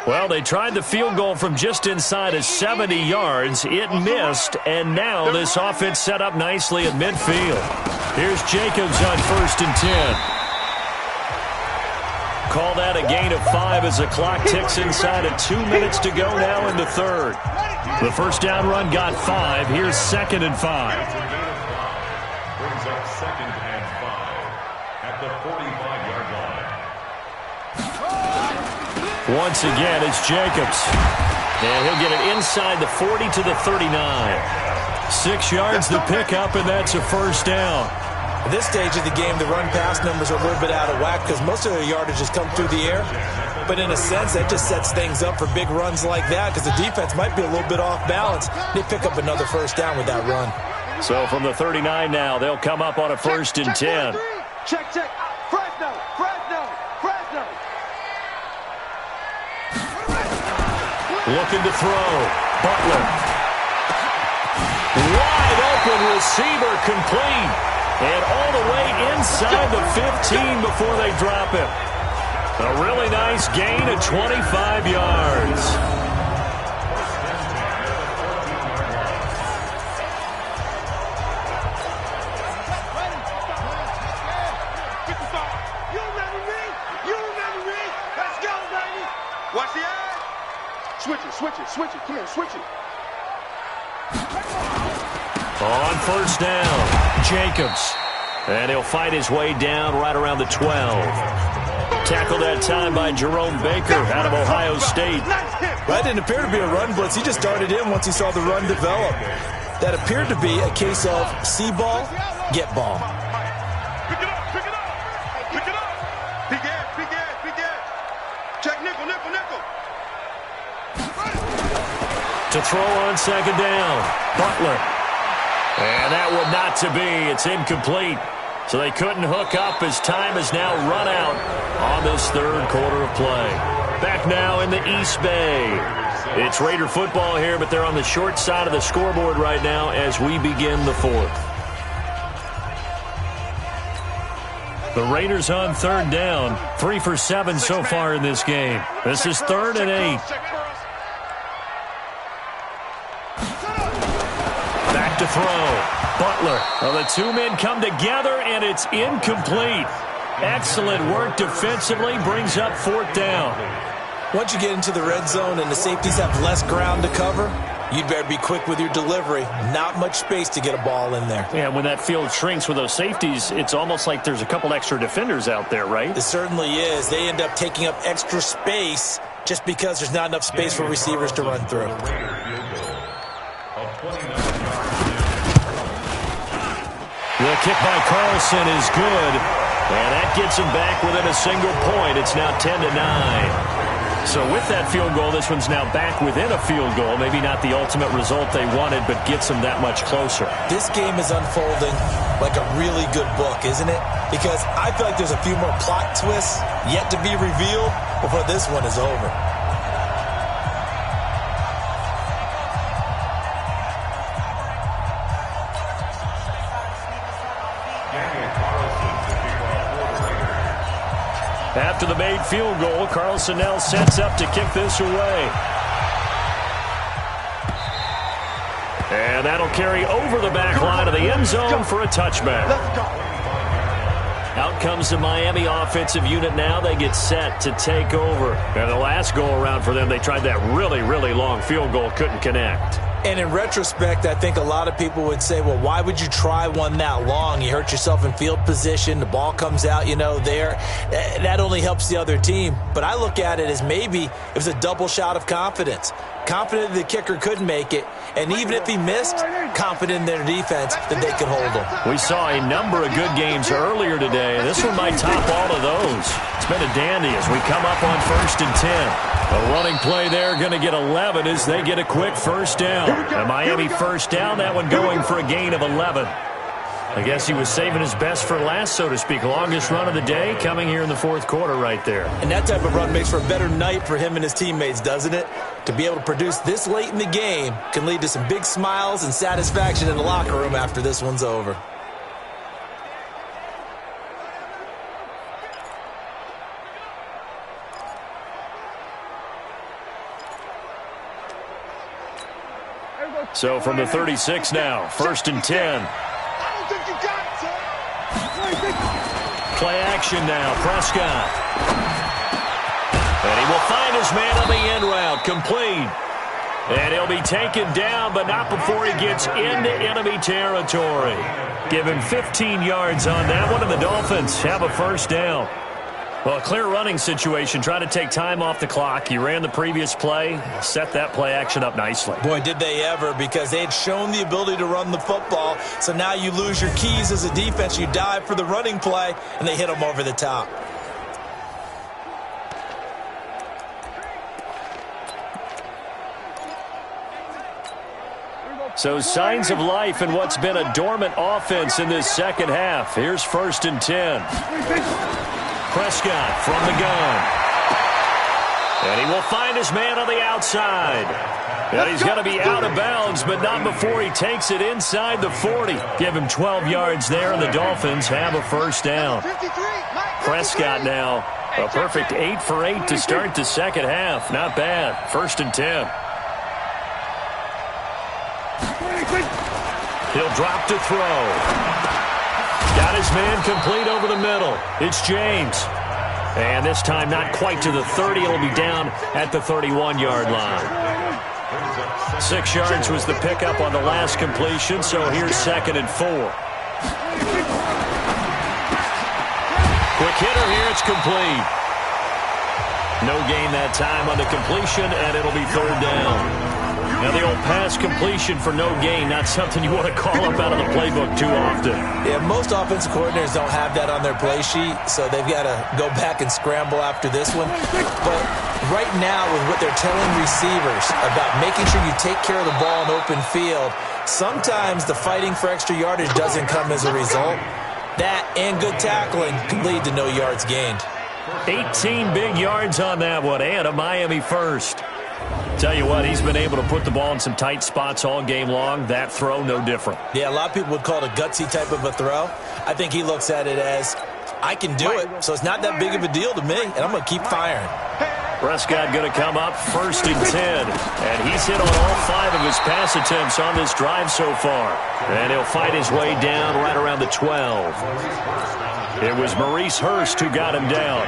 Well, they tried the field goal from just inside of 70 yards. It missed, and now this offense set up nicely at midfield. Here's Jacobs on 1st and 10. Call that a gain of 5 as the clock ticks inside of 2 minutes to go now in the third. The first down run got 5. Here's 2nd and 5. Brings up 2nd and 5 at the 45-yard line. Once again, it's Jacobs. And he'll get it inside the 40 to the 39. 6 yards the pickup, and that's a first down. At this stage of the game, the run-pass numbers are a little bit out of whack because most of the yardage has come through the air. But in a sense, that just sets things up for big runs like that because the defense might be a little bit off balance. They pick up another first down with that run. So from the 39 now, they'll come up on a 1st and 10. Check. Fresno. Looking to throw. Butler. Wide open receiver complete. And all the way inside the 15 before they drop him. A really nice gain of 25 yards. You remember me? Let's go, baby. Watch the eye. Switch it. Come here, switch it. On 1st down, Jacobs. And he'll fight his way down right around the 12. Tackled that time by Jerome Baker out of Ohio State. That didn't appear to be a run blitz. He just started in once he saw the run develop. That appeared to be a case of see ball, get ball. Pick it up. Big ass. Check nickel. To throw on 2nd down, Butler. And that one not to be. It's incomplete. So they couldn't hook up as time has now run out on this 3rd quarter of play. Back now in the East Bay. It's Raider football here, but they're on the short side of the scoreboard right now as we begin the 4th. The Raiders on 3rd down. 3 for 7 so far in this game. This is 3rd and 8. Back to throw. Butler. Well, the 2 men come together, and it's incomplete. Excellent work defensively. Brings up 4th down. Once you get into the red zone and the safeties have less ground to cover, you'd better be quick with your delivery. Not much space to get a ball in there. Yeah, when that field shrinks with those safeties, it's almost like there's a couple extra defenders out there, right? It certainly is. They end up taking up extra space just because there's not enough space for receivers to run through. The kick by Carlson is good, and that gets him back within a single point. It's now 10-9. So with that field goal, this one's now back within a field goal. Maybe not the ultimate result they wanted, but gets them that much closer. This game is unfolding like a really good book, isn't it? Because I feel like there's a few more plot twists yet to be revealed before this one is over. After the made field goal, Carlson now sets up to kick this away. And that'll carry over the back line of the end zone for a touchback. Out comes the Miami offensive unit now. They get set to take over. And the last go-around for them, they tried that really, really long field goal, couldn't connect. And in retrospect, I think a lot of people would say, well, why would you try one that long? You hurt yourself in field position. The ball comes out, there. That only helps the other team. But I look at it as maybe it was a double shot of confidence. Confident the kicker could make it. And even if he missed, confident in their defense that they could hold him. We saw a number of good games earlier today. This one might top all of those. It's been a dandy as we come up on 1st and 10. A running play there, going to get 11 as they get a quick first down. A Miami first down, that one going for a gain of 11. I guess he was saving his best for last, so to speak. Longest run of the day coming here in the fourth quarter right there. And that type of run makes for a better night for him and his teammates, doesn't it? To be able to produce this late in the game can lead to some big smiles and satisfaction in the locker room after this one's over. So from the 36 now, 1st and 10. Play action now, Prescott. And he will find his man on the end route, complete. And he'll be taken down, but not before he gets into enemy territory. Give him 15 yards on that one, and the Dolphins have a first down. Well, a clear running situation, trying to take time off the clock. He ran the previous play, set that play action up nicely. Boy, did they ever, because they had shown the ability to run the football. So now you lose your keys as a defense. You dive for the running play, and they hit them over the top. So signs of life in what's been a dormant offense in this second half. Here's 1st and 10. Prescott from the gun. And he will find his man on the outside. And he's going to be out of bounds, but not before he takes it inside the 40. Give him 12 yards there, and the Dolphins have a first down. Prescott now, a perfect 8 for 8 to start the second half. Not bad. 1st and 10. He'll drop to throw. Got his man complete over the middle. It's James. And this time not quite to the 30. It'll be down at the 31-yard line. 6 yards was the pickup on the last completion, so here's 2nd and 4. Quick hitter here. It's complete. No gain that time on the completion, and it'll be 3rd down. Now, the old pass completion for no gain, not something you want to call up out of the playbook too often. Yeah, most offensive coordinators don't have that on their play sheet, so they've got to go back and scramble after this one. But right now, with what they're telling receivers about making sure you take care of the ball in open field, sometimes the fighting for extra yardage doesn't come as a result. That and good tackling can lead to no yards gained. 18 big yards on that one, and a Miami first. Tell you what, he's been able to put the ball in some tight spots all game long. That throw, no different. Yeah, a lot of people would call it a gutsy type of a throw. I think he looks at it as, I can do it, so it's not that big of a deal to me, and I'm going to keep firing. Prescott going to come up 1st and 10. And he's hit on all 5 of his pass attempts on this drive so far. And he'll fight his way down right around the 12. It was Maurice Hurst who got him down.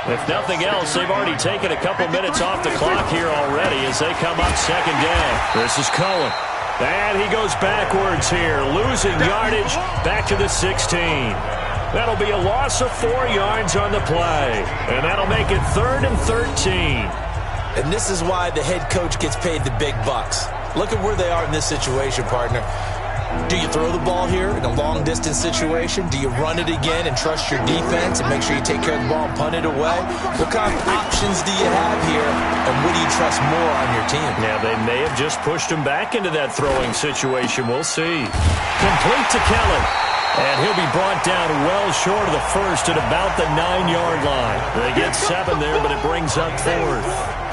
If nothing else, they've already taken a couple minutes off the clock here already as they come up 2nd down. This is Cohen. And he goes backwards here, losing yardage back to the 16. That'll be a loss of 4 yards on the play. And that'll make it 3rd and 13. And this is why the head coach gets paid the big bucks. Look at where they are in this situation, partner. Do you throw the ball here in a long-distance situation? Do you run it again and trust your defense and make sure you take care of the ball and punt it away? What kind of options do you have here, and what do you trust more on your team? Yeah, they may have just pushed him back into that throwing situation. We'll see. Complete to Kelly. And he'll be brought down well short of the first at about the 9-yard line. They get 7 there, but it brings up 4th.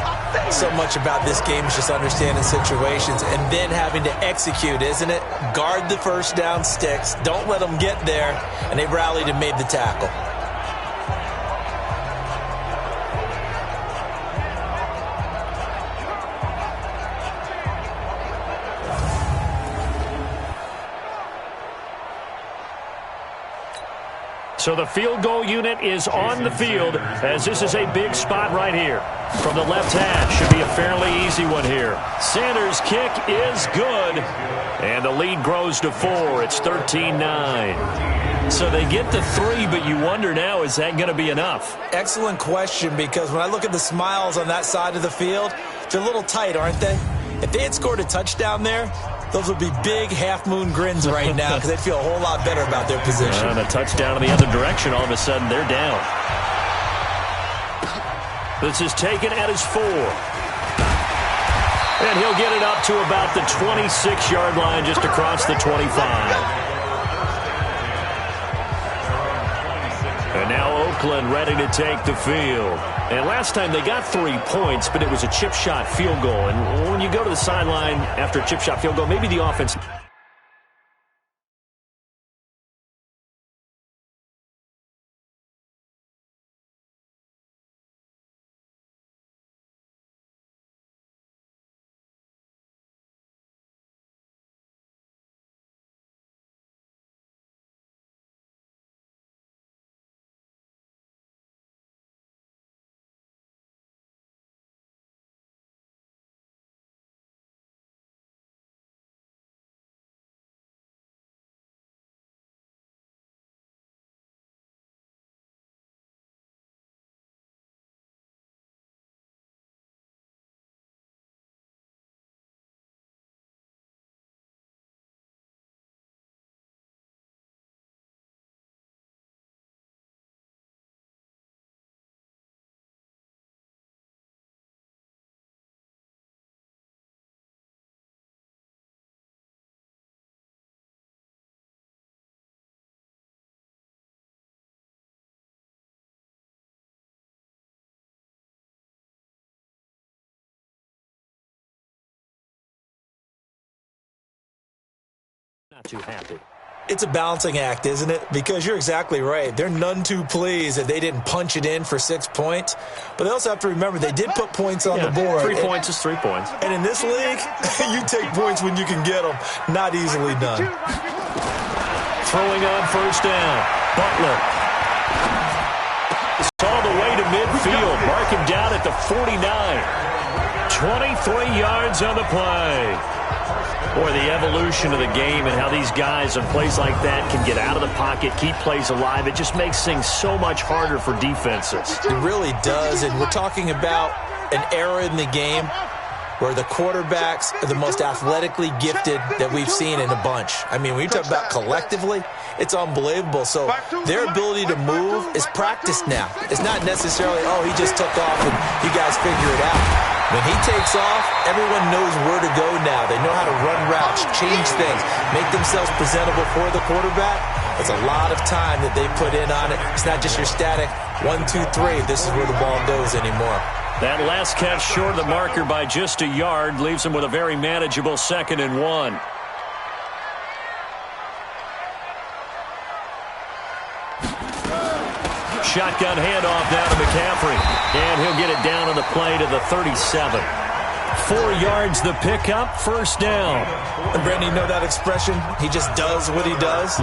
So much about this game is just understanding situations and then having to execute, isn't it? Guard the first down sticks. Don't let them get there. And they rallied and made the tackle. So the field goal unit is on the field as this is a big spot right here. From the left hash, should be a fairly easy one here. Sanders' kick is good, and the lead grows to 4. It's 13-9. So they get the 3, but you wonder now, is that going to be enough? Excellent question, because when I look at the smiles on that side of the field, they're a little tight, aren't they? If they had scored a touchdown there, those would be big half-moon grins right now because they'd feel a whole lot better about their position. And a touchdown in the other direction, all of a sudden they're down. This is taken at his 4. And he'll get it up to about the 26-yard line, just across the 25. And now Oakland ready to take the field. And last time they got 3 points, but it was a chip shot field goal. And when you go to the sideline after a chip shot field goal, maybe the offense... Not too happy. It's a balancing act, isn't it? Because you're exactly right. They're none too pleased that they didn't punch it in for 6 points. But they also have to remember they did put points on the board. 3 points is 3 points. And in this league, you take points when you can get them. Not easily done. Throwing on first down. Butler. It's all the way to midfield. Mark him down at the 49. 23 yards on the play. Boy, the evolution of the game and how these guys in plays like that can get out of the pocket, keep plays alive, it just makes things so much harder for defenses. It really does, and we're talking about an era in the game where the quarterbacks are the most athletically gifted that we've seen in a bunch. I mean, when you talk about collectively, it's unbelievable. So their ability to move is practiced now. It's not necessarily, oh, he just took off and you guys figure it out. When he takes off, everyone knows where to go now. They know how to run routes, change things, make themselves presentable for the quarterback. It's a lot of time that they put in on it. It's not just your static 1, 2, 3. This is where the ball goes anymore. That last catch short of the marker by just a yard leaves him with a very manageable 2nd and 1. Shotgun handoff down to McCaffrey. And he'll get it down on the play to the 37. 4 yards the pickup, first down. And Brandon, you know that expression? He just does what he does?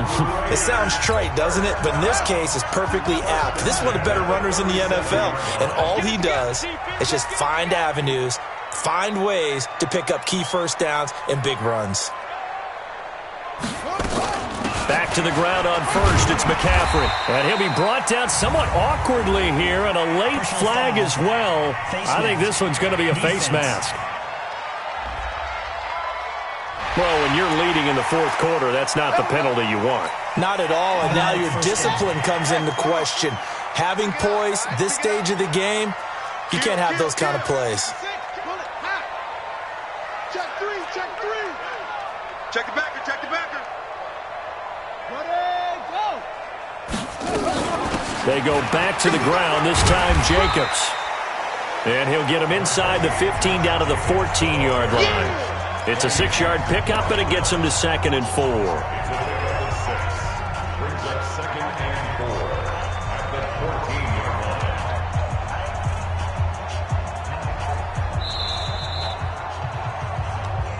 It sounds trite, doesn't it? But in this case, it's perfectly apt. This is one of the better runners in the NFL. And all he does is just find avenues, find ways to pick up key first downs and big runs. Back to the ground on first, it's McCaffrey. And he'll be brought down somewhat awkwardly here, and a late flag as well. I think this one's going to be a face mask. Well, when you're leading in the 4th quarter, that's not the penalty you want. Not at all, and now your discipline comes into question. Having poise this stage of the game, you can't have those kind of plays. Check 3, check 3. Check the backer, check the backer. They go back to the ground, this time Jacobs. And he'll get him inside the 15 down to the 14-yard line. It's a 6-yard pickup, and it gets him to 2nd and 4. Brings up 2nd and 4 at the 14-yard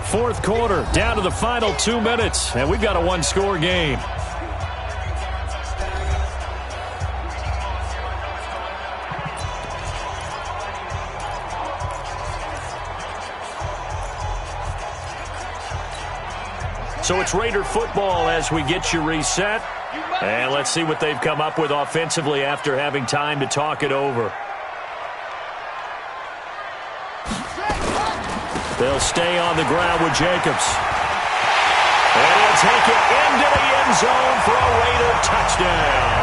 line. 4th quarter, down to the final 2 minutes, and we've got a 1-score game. So it's Raider football as we get you reset. And let's see what they've come up with offensively after having time to talk it over. They'll stay on the ground with Jacobs. And he'll take it into the end zone for a Raider touchdown.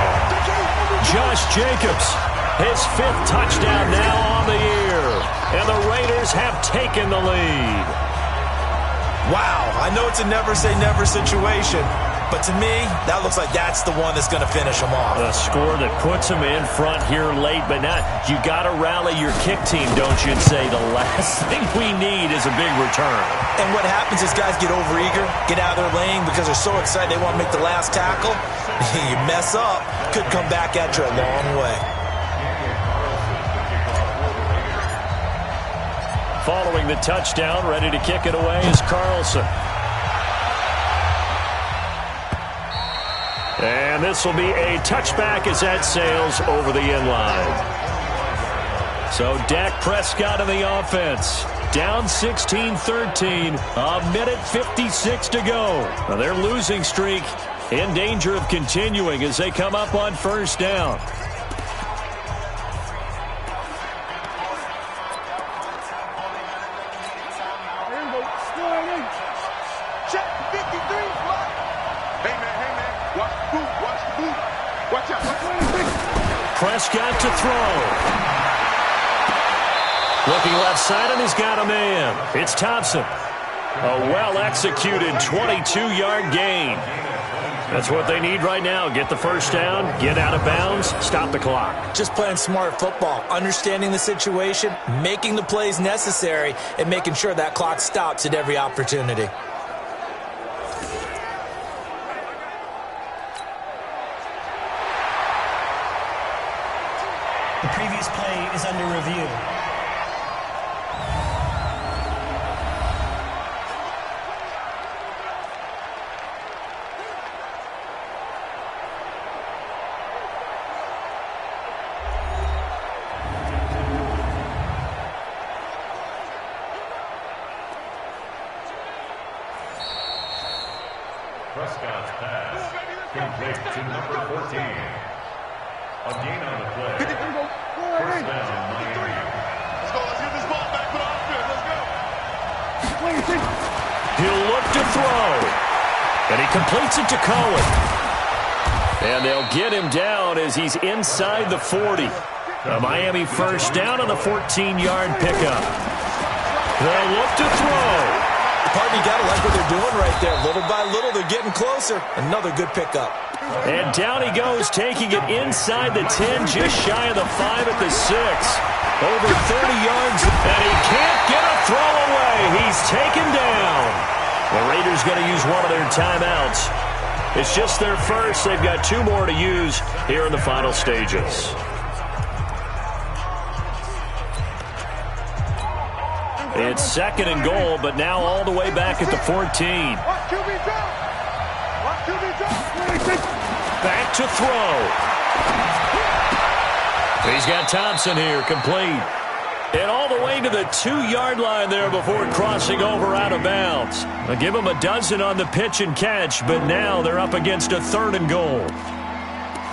Josh Jacobs, his 5th touchdown now on the year. And the Raiders have taken the lead. Wow, I know it's a never-say-never situation, but to me, that looks like that's the one that's going to finish them off. A score that puts them in front here late, but not. You got to rally your kick team, don't you, and say the last thing we need is a big return. And what happens is guys get overeager, get out of their lane because they're so excited they want to make the last tackle. You mess up, could come back at you a long way. Following the touchdown, ready to kick it away is Carlson. And this will be a touchback as that sails over the end line. So Dak Prescott in the offense. Down 16-13. A minute 56 to go. Now their losing streak in danger of continuing as they come up on first down. Prescott to throw. Looking left side, and he's got a man. It's Thompson. A well-executed 22-yard gain. That's what they need right now. Get the first down, get out of bounds, stop the clock. Just playing smart football, understanding the situation, making the plays necessary, and making sure that clock stops at every opportunity. The previous play is under review. Prescott's pass complete to number 14. A gain on the play. First down, Miami. Let's go. Let's get this ball back for the offense. Let's go. He'll look to throw. And he completes it to Cohen. And they'll get him down as he's inside the 40. A Miami first down on the 14-yard pickup. They'll look to throw. Partner, you got to like what they're doing right there. Little by little, they're getting closer. Another good pickup. And down he goes, taking it inside the 10, just shy of the 5 at the 6. Over 30 yards, and he can't get a throw away. He's taken down. The Raiders going to use one of their timeouts. It's just their first. They've got 2 more to use here in the final stages. It's second and goal, but now all the way back at the 14. Back to throw. He's got Thompson here, complete. And all the way to the 2-yard line there before crossing over out of bounds. I'll give him a dozen on the pitch and catch, but now they're up against a 3rd and goal.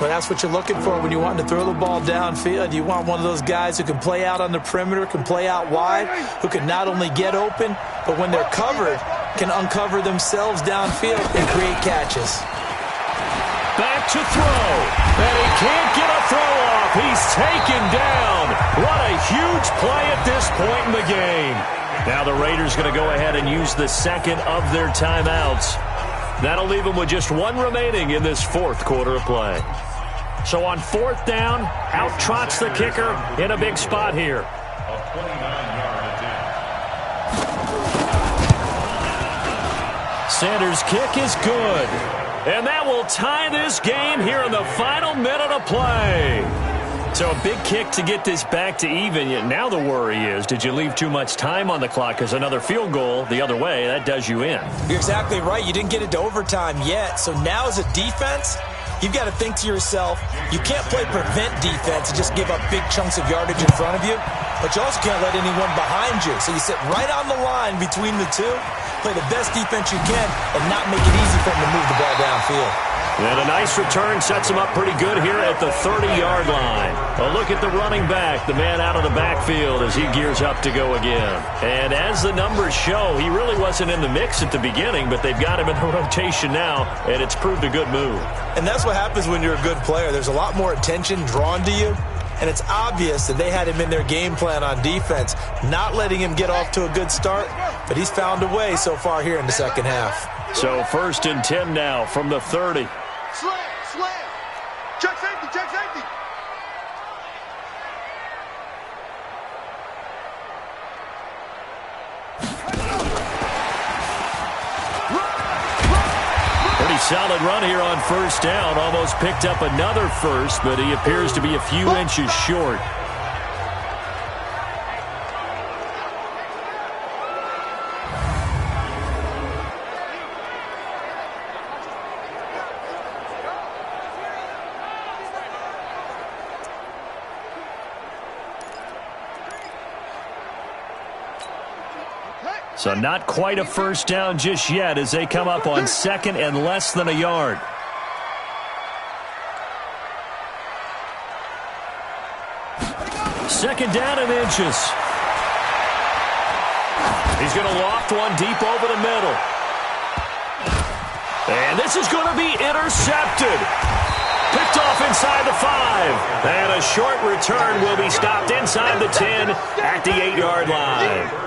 Well, that's what you're looking for when you want to throw the ball downfield. You want one of those guys who can play out on the perimeter, can play out wide, who can not only get open, but when they're covered, can uncover themselves downfield and create catches. Back to throw. And he can't get a throw off. He's taken down. What a huge play at this point in the game. Now the Raiders going to go ahead and use the second of their timeouts. That'll leave them with just 1 remaining in this 4th quarter of play. So on 4th down, out trots the kicker in a big spot here. A 29-yard attempt. Sanders' kick is good. And that will tie this game here in the final minute of play. So a big kick to get this back to even. Now the worry is, did you leave too much time on the clock? Because another field goal the other way, that does you in. You're exactly right. You didn't get it to overtime yet. So now as a defense, you've got to think to yourself, you can't play prevent defense and just give up big chunks of yardage in front of you, but you also can't let anyone behind you. So you sit right on the line between the two, play the best defense you can, and not make it easy for them to move the ball downfield. And a nice return sets him up pretty good here at the 30-yard line. A look at the running back, the man out of the backfield as he gears up to go again. And as the numbers show, he really wasn't in the mix at the beginning, but they've got him in the rotation now, and it's proved a good move. And that's what happens when you're a good player. There's a lot more attention drawn to you, and it's obvious that they had him in their game plan on defense, not letting him get off to a good start, but he's found a way so far here in the second half. So 1st and 10 now from the 30. Slam, slam. Check safety, check safety. Pretty solid run here on 1st down. Almost picked up another first, but he appears to be a few inches short. So not quite a 1st down just yet as they come up on 2nd and less than a yard. Second down and inches. He's going to loft one deep over the middle. And this is going to be intercepted. Picked off inside the 5. And a short return will be stopped inside the 10 at the 8-yard line.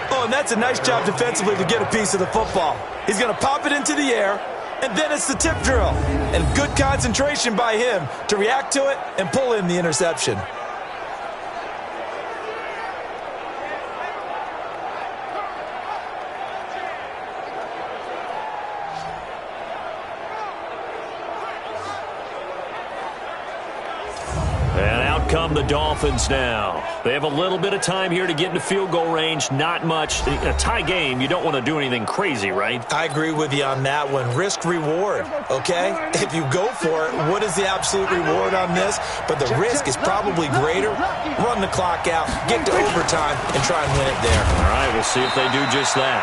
Oh, and that's a nice job defensively to get a piece of the football. He's going to pop it into the air, and then it's the tip drill. And good concentration by him to react to it and pull in the interception. Come the Dolphins now. They have a little bit of time here to get into field goal range. Not much. A tie game, you don't want to do anything crazy, right? I agree with you on that one. Risk reward, okay? If you go for it, what is the absolute reward on this? But the risk is probably greater. Run the clock out, get to overtime, and try and win it there. All right, we'll see if they do just that.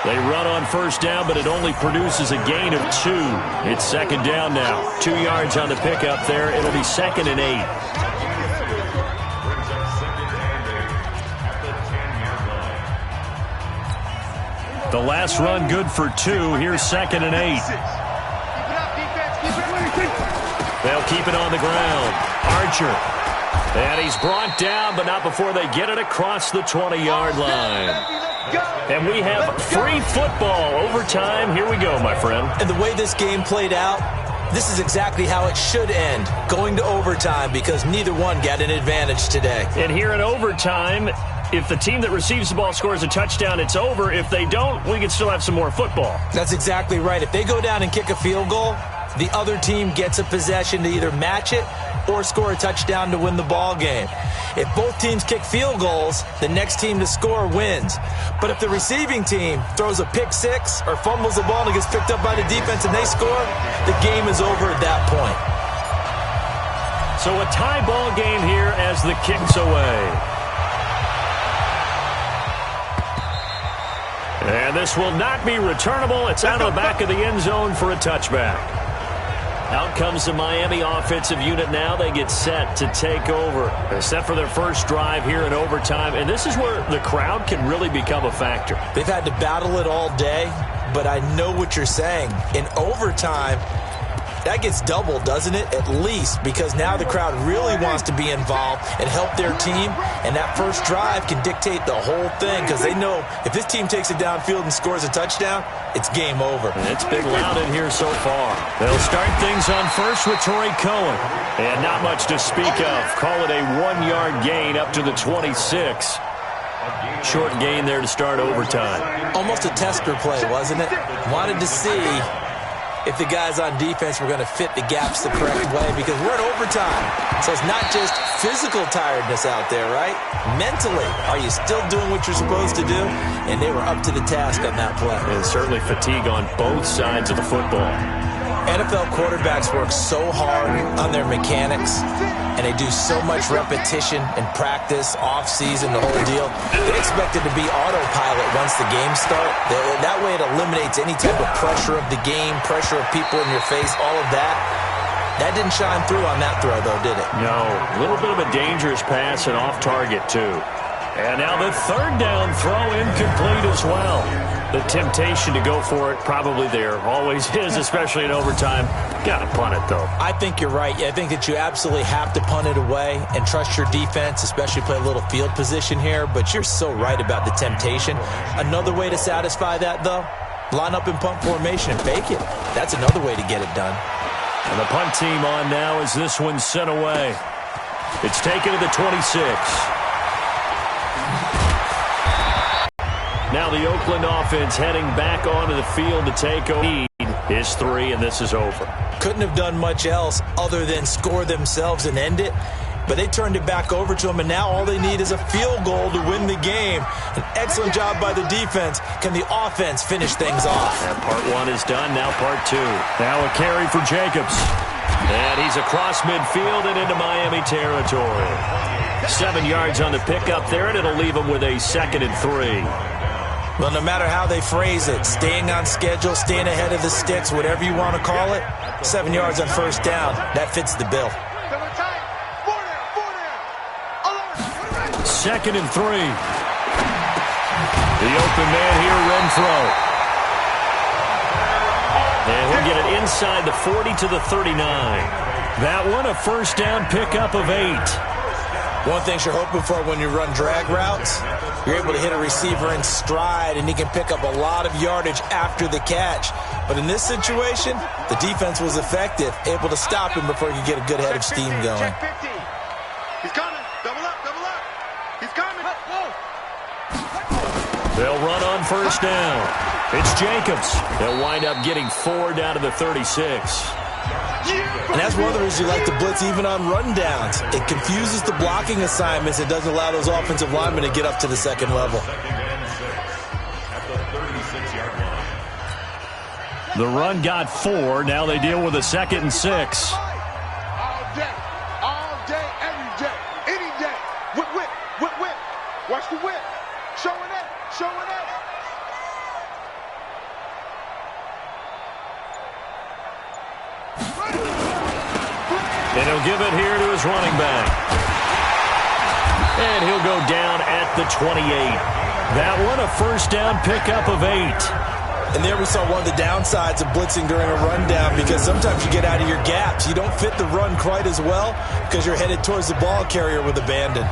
They run on 1st down, but it only produces a gain of 2. It's 2nd down now. 2 yards on the pickup there. It'll be 2nd and 8. The last run good for 2. Here's 2nd and 8. They'll keep it on the ground. Archer. And he's brought down, but not before they get it across the 20-yard line. And we have free football. Overtime. Here we go, my friend. And the way this game played out, this is exactly how it should end. Going to overtime because neither one got an advantage today. And here in overtime, if the team that receives the ball scores a touchdown, it's over. If they don't, we can still have some more football. That's exactly right. If they go down and kick a field goal, the other team gets a possession to either match it or score a touchdown to win the ball game. If both teams kick field goals, the next team to score wins. But if the receiving team throws a pick six or fumbles the ball and it gets picked up by the defense and they score, the game is over at that point. So a tie ball game here as the kick's away. And this will not be returnable. It's out of the back of the end zone for a touchback. Out comes the Miami offensive unit now. They get set to take over. They're set for their first drive here in overtime. And this is where the crowd can really become a factor. They've had to battle it all day, but I know what you're saying. In overtime, that gets doubled, doesn't it? At least, because now the crowd really wants to be involved and help their team, and that first drive can dictate the whole thing because they know if this team takes it downfield and scores a touchdown, it's game over. And it's been loud in here so far. They'll start things on first with Torrey Cohen. And not much to speak of. Call it a 1-yard gain up to the 26. Short gain there to start overtime. Almost a tester play, wasn't it? Wanted to see if the guys on defense were going to fit the gaps the correct way because we're in overtime. So it's not just physical tiredness out there, right? Mentally, are you still doing what you're supposed to do? And they were up to the task on that play. And certainly fatigue on both sides of the football. NFL quarterbacks work so hard on their mechanics, and they do so much repetition and practice, off-season, the whole deal. They expect it to be autopilot once the games start. That way it eliminates any type of pressure of the game, pressure of people in your face, all of that. That didn't shine through on that throw, though, did it? No. A little bit of a dangerous pass and off target, too. And now the third down throw incomplete as well. The temptation to go for it probably there. Always is, especially in overtime. Got to punt it, though. I think you're right. I think that you absolutely have to punt it away and trust your defense, especially play a little field position here. But you're so right about the temptation. Another way to satisfy that, though, line up in punt formation and fake it. That's another way to get it done. And the punt team on now as this one's sent away. It's taken to the 26. Now the Oakland offense heading back onto the field to take a lead. Is 3, and this is over. Couldn't have done much else other than score themselves and end it. But they turned it back over to them, and now all they need is a field goal to win the game. An excellent job by the defense. Can the offense finish things off? And part 1 is done. Now part 2. Now a carry for Jacobs. And he's across midfield and into Miami territory. 7 yards on the pickup there, and it'll leave him with a 2nd and 3. Well, no matter how they phrase it, staying on schedule, staying ahead of the sticks, whatever you want to call it, 7 yards on first down, that fits the bill. 2nd and 3. The open man here, Renfro. And he'll get it inside the 40 to the 39. That one, a first down pickup of 8. One thing you're hoping for when you run drag routes, you're able to hit a receiver in stride, and he can pick up a lot of yardage after the catch. But in this situation, the defense was effective, able to stop him before he could get a good head of steam going. He's coming. Double up, double up. He's coming. They'll run on first down. It's Jacobs. They'll wind up getting 4 down to the 36. And that's one of the reasons you like to blitz even on rundowns. It confuses the blocking assignments. It doesn't allow those offensive linemen to get up to the second level. The run got 4. Now they deal with a 2nd and 6. All day, every day, any day. Whip, whip, whip, whip. Watch the whip. Showing up, showing up. And he'll give it here to his running back. And he'll go down at the 28. That one, a first down pickup of 8. And there we saw one of the downsides of blitzing during a rundown, because sometimes you get out of your gaps. You don't fit the run quite as well because you're headed towards the ball carrier with abandon.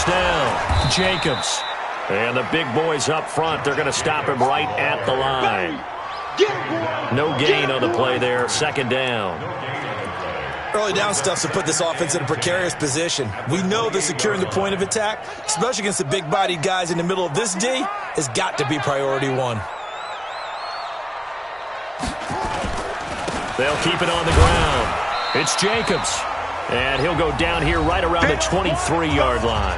Down, Jacobs. And the big boys up front, they're going to stop him right at the line. No gain on the play there, 2nd down. Early down stuff's to put this offense in a precarious position. We know that securing the point of attack, especially against the big-bodied guys in the middle of this D, has got to be priority 1. They'll keep it on the ground. It's Jacobs. And he'll go down here right around the 23-yard line.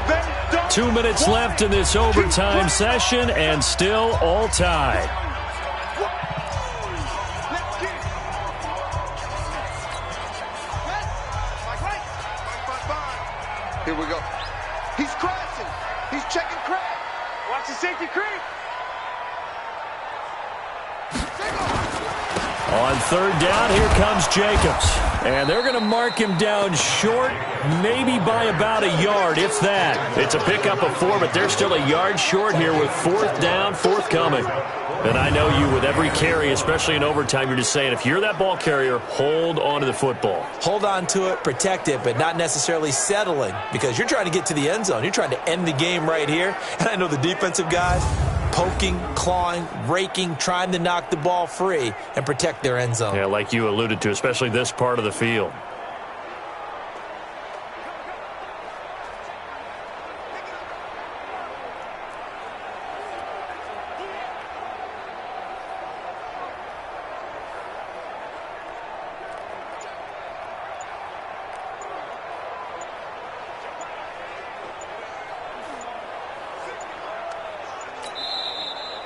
2 minutes left in this overtime session, and still all tied. Here we go. He's crashing. He's checking crack. Watch the safety creep. On third down, here comes Jacobs. And they're going to mark him down short, maybe by about a yard, if that. It's a pickup of 4, but they're still a yard short here with fourth down, forthcoming. And I know you, with every carry, especially in overtime, you're just saying, if you're that ball carrier, hold on to the football. Hold on to it, protect it, but not necessarily settling, because you're trying to get to the end zone. You're trying to end the game right here. And I know the defensive guys, poking, clawing, raking, trying to knock the ball free and protect their end zone. Yeah, like you alluded to, especially this part of the field.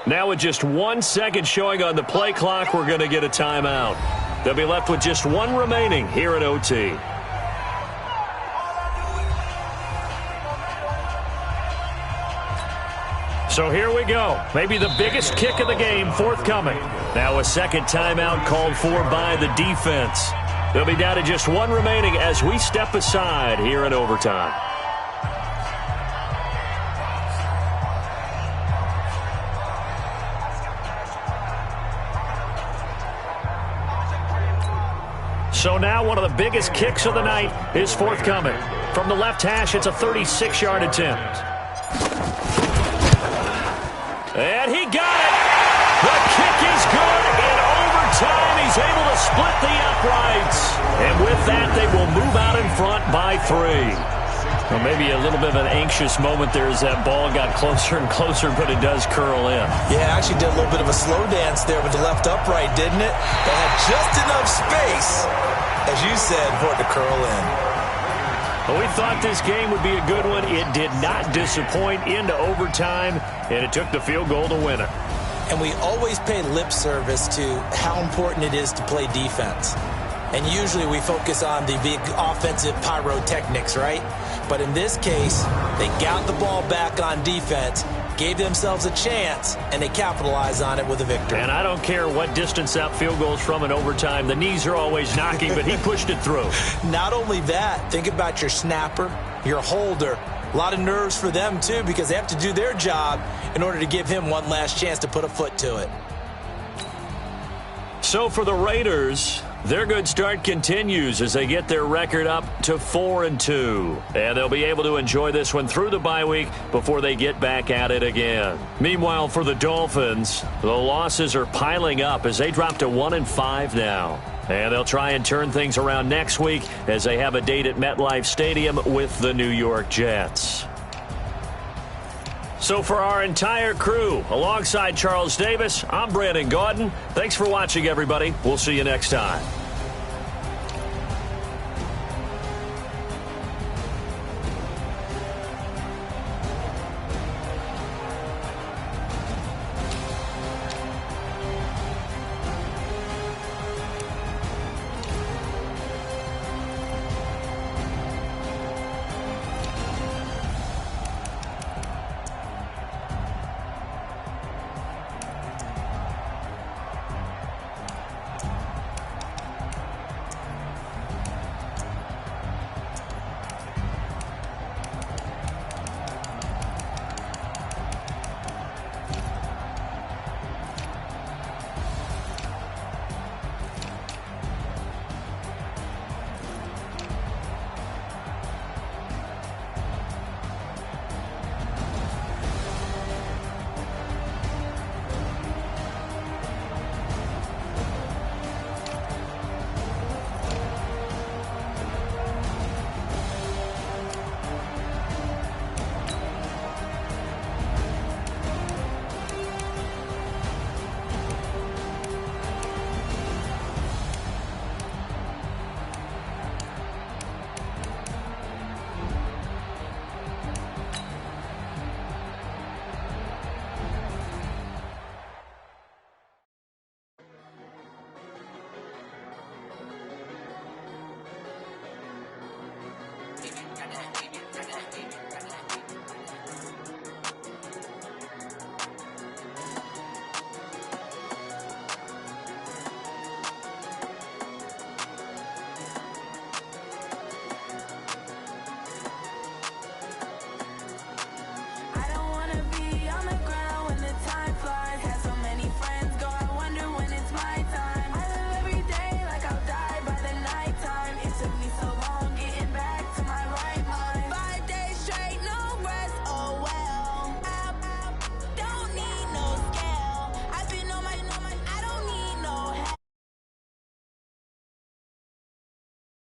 Now with just 1 second showing on the play clock, we're going to get a timeout. They'll be left with just one remaining here at OT. So here we go. Maybe the biggest kick of the game forthcoming. Now a second timeout called for by the defense. They'll be down to just one remaining as we step aside here in overtime. So now one of the biggest kicks of the night is forthcoming. From the left hash, it's a 36-yard attempt. And he got it. The kick is good. In overtime, he's able to split the uprights. And with that, they will move out in front by 3. Well, maybe a little bit of an anxious moment there as that ball got closer and closer, but it does curl in. Yeah, actually did a little bit of a slow dance there with the left upright, didn't it? They had just enough space, as you said, for it to curl in. Well, we thought this game would be a good one. It did not disappoint into overtime, and it took the field goal to win it. And we always pay lip service to how important it is to play defense. And usually we focus on the big offensive pyrotechnics, right? But in this case, they got the ball back on defense, gave themselves a chance, and they capitalized on it with a victory. And I don't care what distance out field goals from in overtime. The knees are always knocking, but he pushed it through. Not only that, think about your snapper, your holder. A lot of nerves for them, too, because they have to do their job in order to give him one last chance to put a foot to it. So for the Raiders, their good start continues as they get their record up to 4-2. And they'll be able to enjoy this one through the bye week before they get back at it again. Meanwhile, for the Dolphins, the losses are piling up as they drop to 1-5 now. And they'll try and turn things around next week as they have a date at MetLife Stadium with the New York Jets. So for our entire crew, alongside Charles Davis, I'm Brandon Gaudin. Thanks for watching, everybody. We'll see you next time.